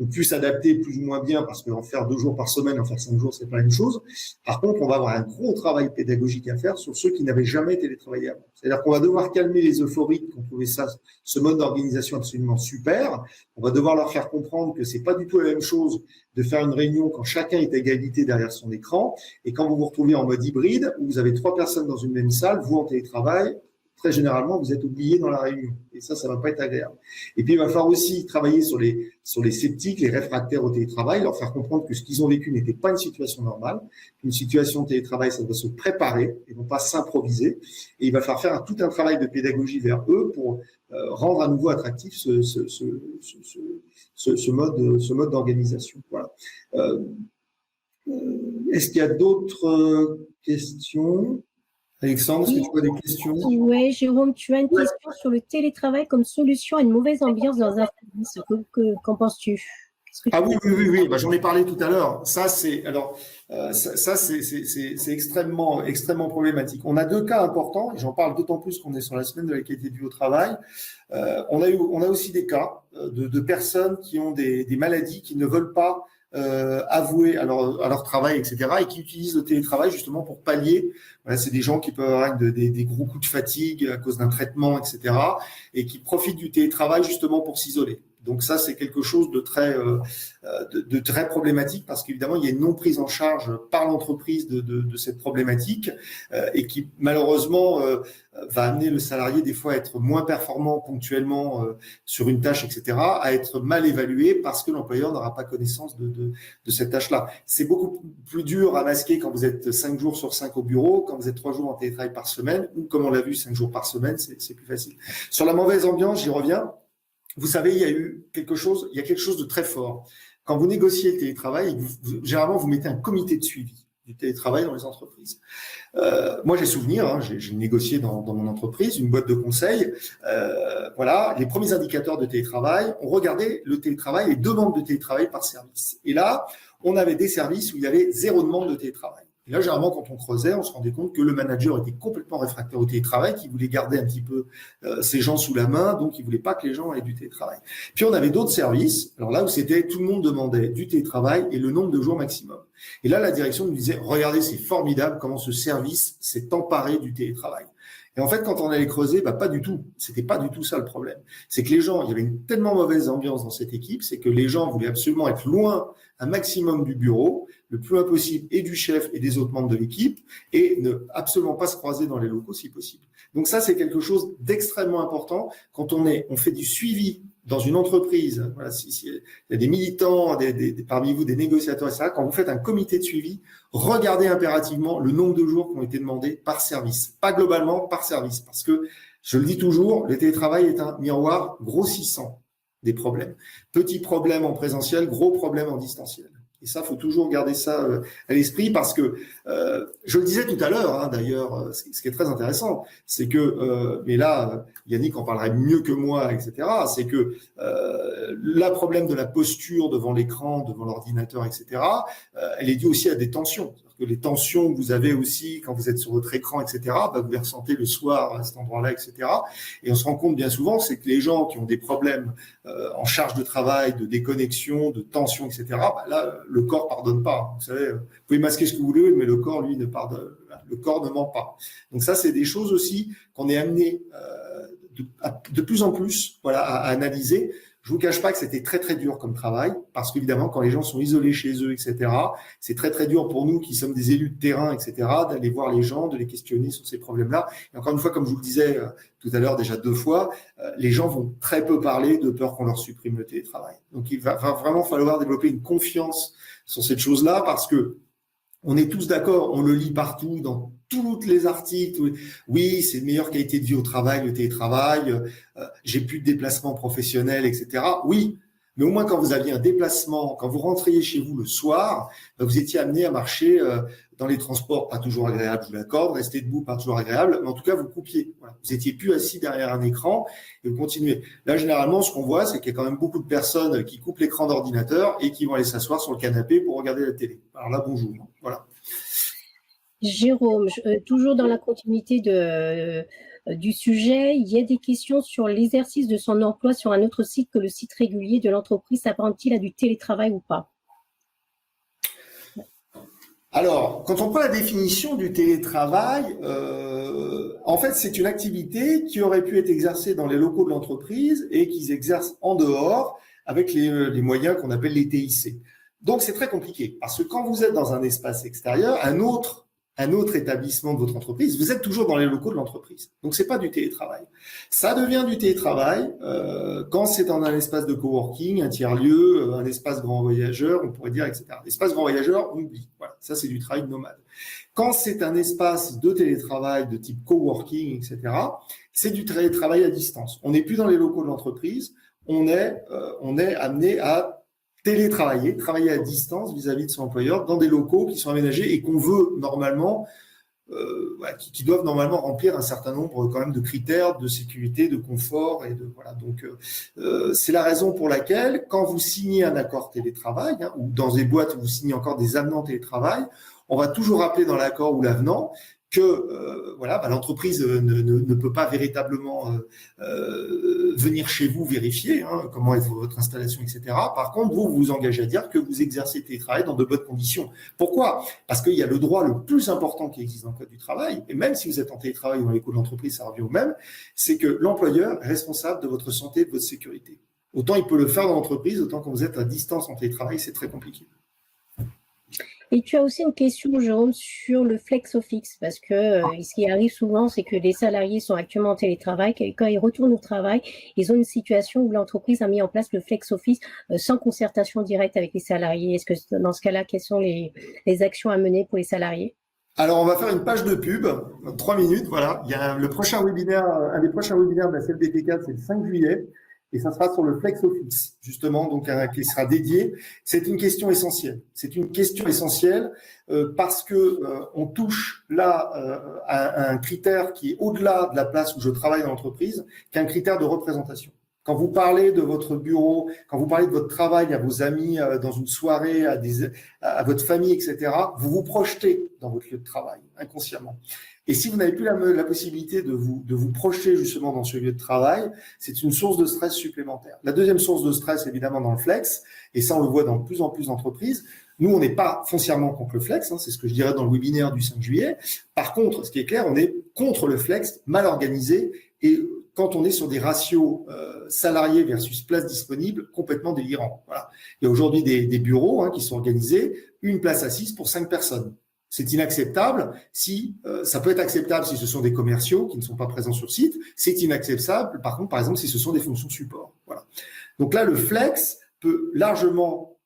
On peut s'adapter plus ou moins bien parce qu'en faire 2 jours par semaine, en faire 5 jours, c'est pas la même chose. Par contre, on va avoir un gros travail pédagogique à faire sur ceux qui n'avaient jamais télétravaillé avant. C'est-à-dire qu'on va devoir calmer les euphoriques qui ont trouvé ce mode d'organisation absolument super. On va devoir leur faire comprendre que c'est pas du tout la même chose de faire une réunion quand chacun est à égalité derrière son écran et quand vous vous retrouvez en mode hybride où vous avez 3 personnes dans une même salle, vous en télétravail, très généralement, vous êtes oublié dans la réunion. Et ça va pas être agréable. Et puis, il va falloir aussi travailler sur les sceptiques, les réfractaires au télétravail, leur faire comprendre que ce qu'ils ont vécu n'était pas une situation normale. Une situation de télétravail, ça doit se préparer et non pas s'improviser. Et il va falloir faire tout un travail de pédagogie vers eux pour rendre à nouveau attractif ce mode d'organisation. Voilà. Est-ce qu'il y a d'autres questions? Alexandre, est-ce que tu as des questions? Oui, Jérôme, tu as une question sur le télétravail comme solution à une mauvaise ambiance dans un service. Qu'en penses-tu? Oui. Bah, j'en ai parlé tout à l'heure. Ça, c'est extrêmement problématique. On a 2 cas importants, et j'en parle d'autant plus qu'on est sur la semaine de la qualité de vie au travail. On a aussi des cas de personnes qui ont des maladies qui ne veulent pas avouer à leur travail, etc., et qui utilisent le télétravail justement pour pallier. Voilà, c'est des gens qui peuvent avoir des gros coups de fatigue à cause d'un traitement, etc., et qui profitent du télétravail justement pour s'isoler. Donc ça, c'est quelque chose de très problématique parce qu'évidemment, il y a une non prise en charge par l'entreprise de cette problématique et qui malheureusement va amener le salarié des fois à être moins performant ponctuellement sur une tâche, etc., à être mal évalué parce que l'employeur n'aura pas connaissance de cette tâche-là. C'est beaucoup plus dur à masquer quand vous êtes 5 jours sur 5 au bureau, quand vous êtes 3 jours en télétravail par semaine, ou comme on l'a vu, 5 jours par semaine, c'est plus facile. Sur la mauvaise ambiance, j'y reviens. Vous savez, il y a quelque chose de très fort. Quand vous négociez le télétravail, généralement, vous mettez un comité de suivi du télétravail dans les entreprises. Moi, j'ai souvenir, j'ai négocié dans mon entreprise une boîte de conseil. Voilà, les premiers indicateurs de télétravail, on regardait le télétravail, les demandes de télétravail par service. Et là, on avait des services où il y avait 0 demande de télétravail. Et là, généralement, quand on creusait, on se rendait compte que le manager était complètement réfractaire au télétravail, qu'il voulait garder un petit peu ses gens sous la main, donc il voulait pas que les gens aient du télétravail. Puis on avait d'autres services, alors là où c'était tout le monde demandait du télétravail et le nombre de jours maximum. Et là, la direction nous disait, regardez, c'est formidable comment ce service s'est emparé du télétravail. Et en fait, quand on allait creuser, pas du tout. C'était pas du tout ça le problème. C'est que les gens, il y avait une tellement mauvaise ambiance dans cette équipe, c'est que les gens voulaient absolument être loin un maximum du bureau, le plus loin possible, et du chef et des autres membres de l'équipe, et ne absolument pas se croiser dans les locaux si possible. Donc ça, c'est quelque chose d'extrêmement important quand on fait du suivi dans une entreprise. Voilà, il y a des militants, parmi vous, des négociateurs, etc. Quand vous faites un comité de suivi, regardez impérativement le nombre de jours qui ont été demandés par service. Pas globalement, par service. Parce que, je le dis toujours, le télétravail est un miroir grossissant des problèmes. Petits problèmes en présentiel, gros problèmes en distanciel. Et ça, faut toujours garder ça à l'esprit parce que, je le disais tout à l'heure, d'ailleurs, ce qui est très intéressant, c'est que, mais là, Yannick en parlerait mieux que moi, etc., c'est que le problème de la posture devant l'écran, devant l'ordinateur, etc., elle est due aussi à des tensions. Que les tensions que vous avez aussi quand vous êtes sur votre écran, etc., vous les ressentez le soir à cet endroit-là, etc. Et on se rend compte bien souvent, c'est que les gens qui ont des problèmes en charge de travail, de déconnexion, de tension, etc., là, le corps pardonne pas. Vous savez, vous pouvez masquer ce que vous voulez, mais le corps, lui, ne pardonne. Le corps ne ment pas. Donc ça, c'est des choses aussi qu'on est amené de plus en plus, à analyser. Je vous cache pas que c'était très très dur comme travail parce qu'évidemment quand les gens sont isolés chez eux, etc., c'est très très dur pour nous qui sommes des élus de terrain, etc., d'aller voir les gens, de les questionner sur ces problèmes-là. Et encore une fois, comme je vous le disais tout à l'heure déjà 2 fois, les gens vont très peu parler de peur qu'on leur supprime le télétravail. Donc il va vraiment falloir développer une confiance sur cette chose-là parce que on est tous d'accord, on le lit partout, dans tous les articles. Oui, c'est une meilleure qualité de vie au travail, le télétravail. J'ai plus de déplacement professionnel, etc. Oui, mais au moins quand vous aviez un déplacement, quand vous rentriez chez vous le soir, vous étiez amené à marcher dans les transports, pas toujours agréable, je vous l'accorde, rester debout, pas toujours agréable, mais en tout cas, vous coupiez. Voilà. Vous étiez plus assis derrière un écran et vous continuez. Là, généralement, ce qu'on voit, c'est qu'il y a quand même beaucoup de personnes qui coupent l'écran d'ordinateur et qui vont aller s'asseoir sur le canapé pour regarder la télé. Alors là, bonjour. Voilà. Jérôme, toujours dans la continuité du sujet, il y a des questions sur l'exercice de son emploi sur un autre site que le site régulier de l'entreprise. S'apparente-t-il à du télétravail ou pas? Alors, quand on prend la définition du télétravail, en fait, c'est une activité qui aurait pu être exercée dans les locaux de l'entreprise et qu'ils exercent en dehors avec les moyens qu'on appelle les TIC. Donc, c'est très compliqué parce que quand vous êtes dans un espace extérieur, un autre établissement de votre entreprise, vous êtes toujours dans les locaux de l'entreprise. Donc, c'est pas du télétravail. Ça devient du télétravail quand c'est dans un espace de coworking, un tiers-lieu, un espace grand voyageur, on pourrait dire, etc. L'espace grand voyageur, on oublie. Voilà, ça, c'est du travail nomade. Quand c'est un espace de télétravail de type coworking, etc., c'est du télétravail à distance. On n'est plus dans les locaux de l'entreprise, on est amené à télétravailler, travailler à distance vis-à-vis de son employeur dans des locaux qui sont aménagés et qu'on veut normalement, qui doivent normalement remplir un certain nombre quand même de critères de sécurité, de confort et de voilà. Donc c'est la raison pour laquelle quand vous signez un accord télétravail ou dans des boîtes où vous signez encore des avenants télétravail, on va toujours rappeler dans l'accord ou l'avenant que l'entreprise ne peut pas véritablement venir chez vous vérifier comment est votre installation, etc. Par contre, vous vous engagez à dire que vous exercez le télétravail dans de bonnes conditions. Pourquoi? Parce qu'il y a le droit le plus important qui existe dans le Code du travail, et même si vous êtes en télétravail ou dans les coûts de l'entreprise, ça revient au même, c'est que l'employeur est responsable de votre santé et de votre sécurité. Autant il peut le faire dans l'entreprise, autant quand vous êtes à distance en télétravail, c'est très compliqué. Et tu as aussi une question, Jérôme, sur le flex office, parce que ce qui arrive souvent, c'est que les salariés sont actuellement en télétravail, quand ils retournent au travail, ils ont une situation où l'entreprise a mis en place le flex office sans concertation directe avec les salariés. Est-ce que dans ce cas-là, quelles sont les actions à mener pour les salariés? Alors, on va faire une page de pub, 3 minutes, voilà. Il y a le prochain webinaire, un des prochains webinaires de la CLBT4, c'est le 5 juillet. Et ça sera sur le Flex Office, justement, donc qui sera dédié. C'est une question essentielle. C'est une question essentielle parce que on touche là à un critère qui est au-delà de la place où je travaille dans l'entreprise, qui est un critère de représentation. Quand vous parlez de votre bureau, quand vous parlez de votre travail à vos amis, dans une soirée, à votre famille, etc., vous vous projetez dans votre lieu de travail, inconsciemment. Et si vous n'avez plus la possibilité de vous projeter justement dans ce lieu de travail, c'est une source de stress supplémentaire. La deuxième source de stress, évidemment, dans le flex, et ça on le voit dans de plus en plus d'entreprises, nous on n'est pas foncièrement contre le flex, c'est ce que je dirais dans le webinaire du 5 juillet. Par contre, ce qui est clair, on est contre le flex mal organisé et quand on est sur des ratios salariés versus places disponibles complètement délirants. Voilà. Il y a aujourd'hui des bureaux qui sont organisés, une place assise pour 5 personnes. C'est inacceptable ça peut être acceptable si ce sont des commerciaux qui ne sont pas présents sur site. C'est inacceptable, par contre, par exemple, si ce sont des fonctions support. Voilà. Donc là, le flex peut largement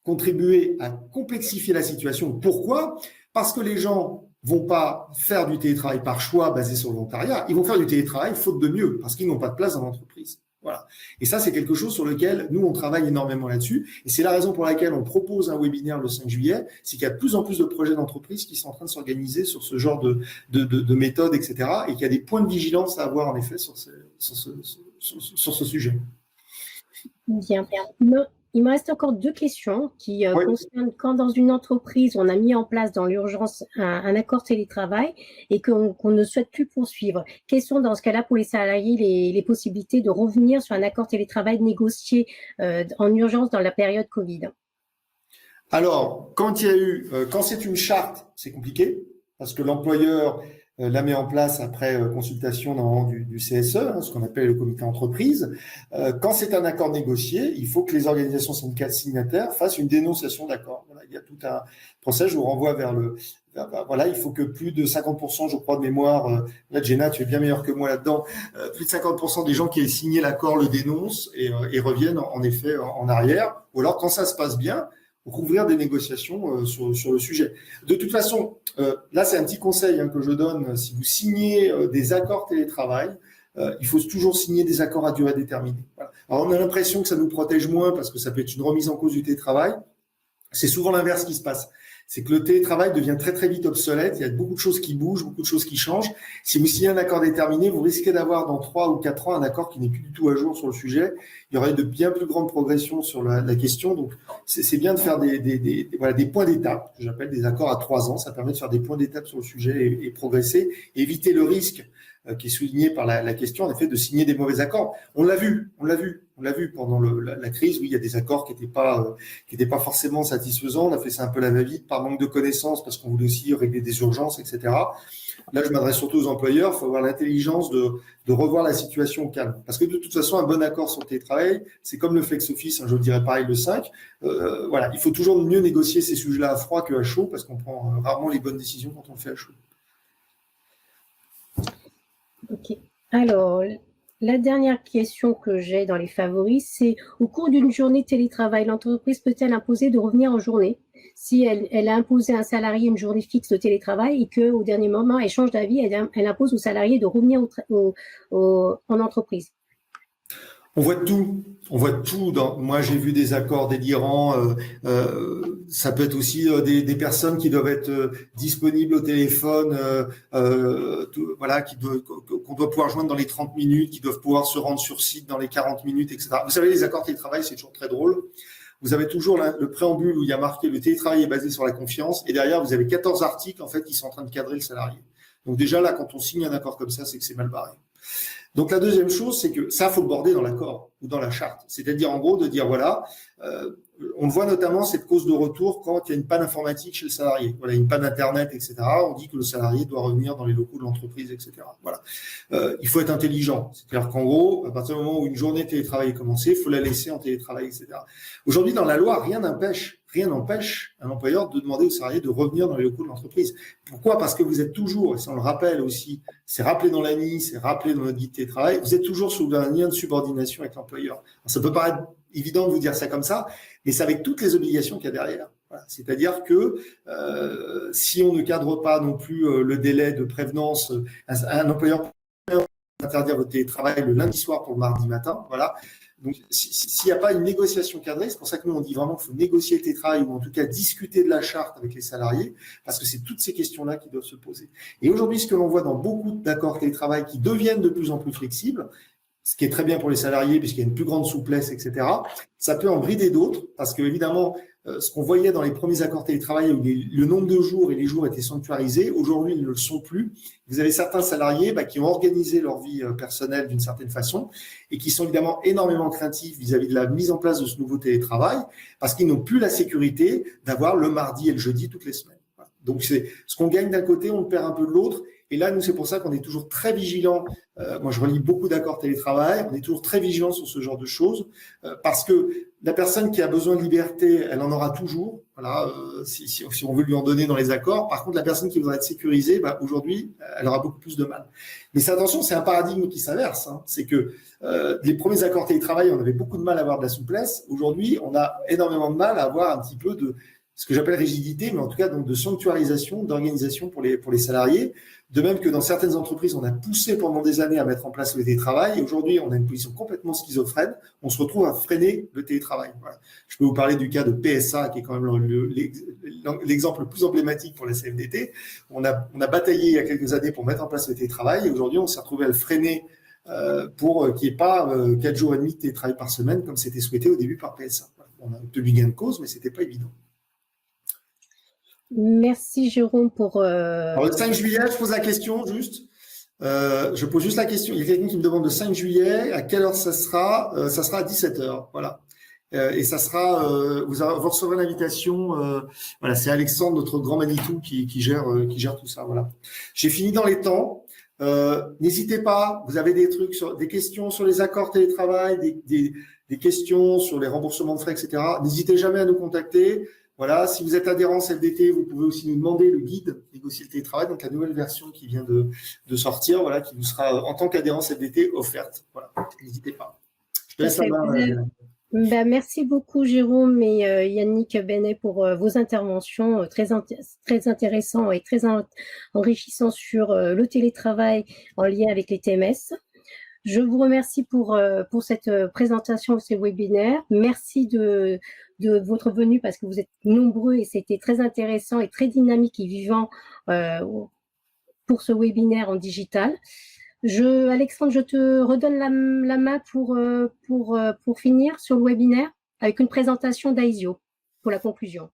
contribuer à complexifier la situation. Pourquoi? Parce que les gens vont pas faire du télétravail par choix basé sur le volontariat. Ils vont faire du télétravail faute de mieux, parce qu'ils n'ont pas de place dans l'entreprise. Voilà. Et ça, c'est quelque chose sur lequel nous, on travaille énormément là-dessus. Et c'est la raison pour laquelle on propose un webinaire le 5 juillet. C'est qu'il y a de plus en plus de projets d'entreprise qui sont en train de s'organiser sur ce genre de méthodes, etc. Et qu'il y a des points de vigilance à avoir, en effet, sur ce sujet. Bien. Il me reste encore 2 questions qui concernent quand dans une entreprise, on a mis en place dans l'urgence un accord télétravail et qu'on ne souhaite plus poursuivre. Quelles sont dans ce cas-là pour les salariés les possibilités de revenir sur un accord télétravail négocié en urgence dans la période Covid? Alors, quand c'est une charte, c'est compliqué parce que l'employeur la met en place après consultation du CSE, ce qu'on appelle le comité entreprise. Quand c'est un accord négocié, il faut que les organisations syndicales signataires fassent une dénonciation d'accord. Voilà, il y a tout un procès, je vous renvoie voilà, il faut que plus de 50%, je crois, de mémoire, là, Jenna, tu es bien meilleur que moi là-dedans, plus de 50% des gens qui aient signé l'accord le dénoncent et reviennent en effet en arrière. Ou alors, quand ça se passe bien, rouvrir des négociations sur le sujet. De toute façon, là, c'est un petit conseil que je donne. Si vous signez des accords télétravail, il faut toujours signer des accords à durée déterminée. Voilà. Alors, on a l'impression que ça nous protège moins parce que ça peut être une remise en cause du télétravail. C'est souvent l'inverse qui se passe. c'est que le télétravail devient très très vite obsolète. Il y a beaucoup de choses qui bougent, beaucoup de choses qui changent. Si vous signez un accord déterminé, vous risquez d'avoir dans 3 ou 4 ans un accord qui n'est plus du tout à jour sur le sujet. Il y aurait de bien plus grandes progressions sur la question. Donc, c'est bien de faire des points d'étape, que j'appelle des accords à 3 ans. Ça permet de faire des points d'étape sur le sujet et progresser, et éviter le risque qui est souligné par la question, en effet, de signer des mauvais accords. On l'a vu pendant la crise, où il y a des accords qui n'étaient pas forcément satisfaisants. On a fait ça un peu la va-vite, par manque de connaissances, parce qu'on voulait aussi régler des urgences, etc. Là, je m'adresse surtout aux employeurs. Il faut avoir l'intelligence de revoir la situation au calme. Parce que de toute façon, un bon accord sur le télétravail, c'est comme le flex-office, hein, je dirais pareil le 5. Voilà, il faut toujours mieux négocier ces sujets-là à froid qu'à chaud, parce qu'on prend rarement les bonnes décisions quand on le fait à chaud. Ok. Alors, la dernière question que j'ai dans les favoris, c'est au cours d'une journée de télétravail, l'entreprise peut-elle imposer de revenir en journée si elle a imposé à un salarié une journée fixe de télétravail et qu'au dernier moment, elle change d'avis, elle impose au salarié de revenir en entreprise? On voit tout. Moi, j'ai vu des accords délirants. Ça peut être aussi des personnes qui doivent être disponibles au téléphone, qu'on doit pouvoir joindre dans les 30 minutes, qui doivent pouvoir se rendre sur site dans les 40 minutes, etc. Vous savez, les accords télétravail, c'est toujours très drôle. Vous avez toujours le préambule où il y a marqué le télétravail est basé sur la confiance, et derrière, vous avez 14 articles en fait qui sont en train de cadrer le salarié. Donc déjà là, quand on signe un accord comme ça, c'est que c'est mal barré. Donc la deuxième chose, c'est que ça, faut le border dans l'accord ou dans la charte. C'est-à-dire en gros de dire voilà, on voit notamment cette cause de retour quand il y a une panne informatique chez le salarié. Voilà, une panne internet, etc. On dit que le salarié doit revenir dans les locaux de l'entreprise, etc. Voilà. Il faut être intelligent. C'est-à-dire qu'en gros, à partir du moment où une journée de télétravail est commencée, il faut la laisser en télétravail, etc. Aujourd'hui, dans la loi, rien n'empêche un employeur de demander au salarié de revenir dans les locaux de l'entreprise. Pourquoi? Parce que vous êtes toujours, et ça on le rappelle aussi, c'est rappelé dans l'ANI, c'est rappelé dans notre guide de télétravail, vous êtes toujours sous un lien de subordination avec l'employeur. Alors, ça peut paraître évident de vous dire ça comme ça, mais c'est avec toutes les obligations qu'il y a derrière. Voilà. C'est-à-dire que si on ne cadre pas non plus le délai de prévenance, un employeur peut interdire votre télétravail le lundi soir pour le mardi matin, voilà. Donc, s'il n'y a pas une négociation cadrée, c'est pour ça que nous, on dit vraiment qu'il faut négocier le télétravail ou en tout cas discuter de la charte avec les salariés, parce que c'est toutes ces questions-là qui doivent se poser. Et aujourd'hui, ce que l'on voit dans beaucoup d'accords télétravail qui deviennent de plus en plus flexibles, ce qui est très bien pour les salariés puisqu'il y a une plus grande souplesse, etc., ça peut en brider d'autres, parce que évidemment, ce qu'on voyait dans les premiers accords télétravail où le nombre de jours et les jours étaient sanctuarisés, aujourd'hui, ils ne le sont plus. Vous avez certains salariés qui ont organisé leur vie personnelle d'une certaine façon et qui sont évidemment énormément craintifs vis-à-vis de la mise en place de ce nouveau télétravail parce qu'ils n'ont plus la sécurité d'avoir le mardi et le jeudi toutes les semaines. Donc, c'est ce qu'on gagne d'un côté, on le perd un peu de l'autre. Et là, nous, c'est pour ça qu'on est toujours très vigilants. Moi, je relis beaucoup d'accords télétravail. On est toujours très vigilants sur ce genre de choses parce que la personne qui a besoin de liberté, elle en aura toujours. Voilà, si on veut lui en donner dans les accords. Par contre, la personne qui voudra être sécurisée, aujourd'hui, elle aura beaucoup plus de mal. Mais attention, c'est un paradigme qui s'inverse. Hein. C'est que les premiers accords télétravail, on avait beaucoup de mal à avoir de la souplesse. Aujourd'hui, on a énormément de mal à avoir un petit peu de ce que j'appelle rigidité, mais en tout cas donc de sanctuarisation, d'organisation pour les salariés. De même que dans certaines entreprises, on a poussé pendant des années à mettre en place le télétravail. Et aujourd'hui, on a une position complètement schizophrène. On se retrouve à freiner le télétravail. Voilà. Je peux vous parler du cas de PSA, qui est quand même l'exemple le plus emblématique pour la CFDT. On a bataillé il y a quelques années pour mettre en place le télétravail. Et aujourd'hui, on s'est retrouvé à le freiner pour qu'il n'y ait pas 4 jours et demi de télétravail par semaine, comme c'était souhaité au début par PSA. Voilà. On a obtenu gain de cause, mais c'était pas évident. Merci Jérôme pour… Alors, le 5 juillet, je pose la question juste. Je pose juste la question. Il y a quelqu'un qui me demande le 5 juillet, à quelle heure ça sera? Ça sera à 17h. Voilà. Et ça sera, vous recevrez l'invitation. Voilà, c'est Alexandre, notre grand Manitou, qui gère tout ça. Voilà. J'ai fini dans les temps. N'hésitez pas. Vous avez des questions sur les accords télétravail, des questions sur les remboursements de frais, etc. N'hésitez jamais à nous contacter. Voilà, si vous êtes adhérent CFDT, vous pouvez aussi nous demander le guide négocier le télétravail, donc la nouvelle version qui vient de sortir, voilà, qui vous sera en tant qu'adhérent CFDT offerte. Voilà, n'hésitez pas. Je te laisse la main. Merci beaucoup Jérôme et Yannick Benet pour vos interventions très intéressantes et très enrichissantes sur le télétravail en lien avec les TMS. Je vous remercie pour cette présentation de ces webinaires. Merci de de votre venue parce que vous êtes nombreux et c'était très intéressant et très dynamique et vivant pour ce webinaire en digital. Alexandre, je te redonne la main pour finir sur le webinaire avec une présentation d'Aisio pour la conclusion.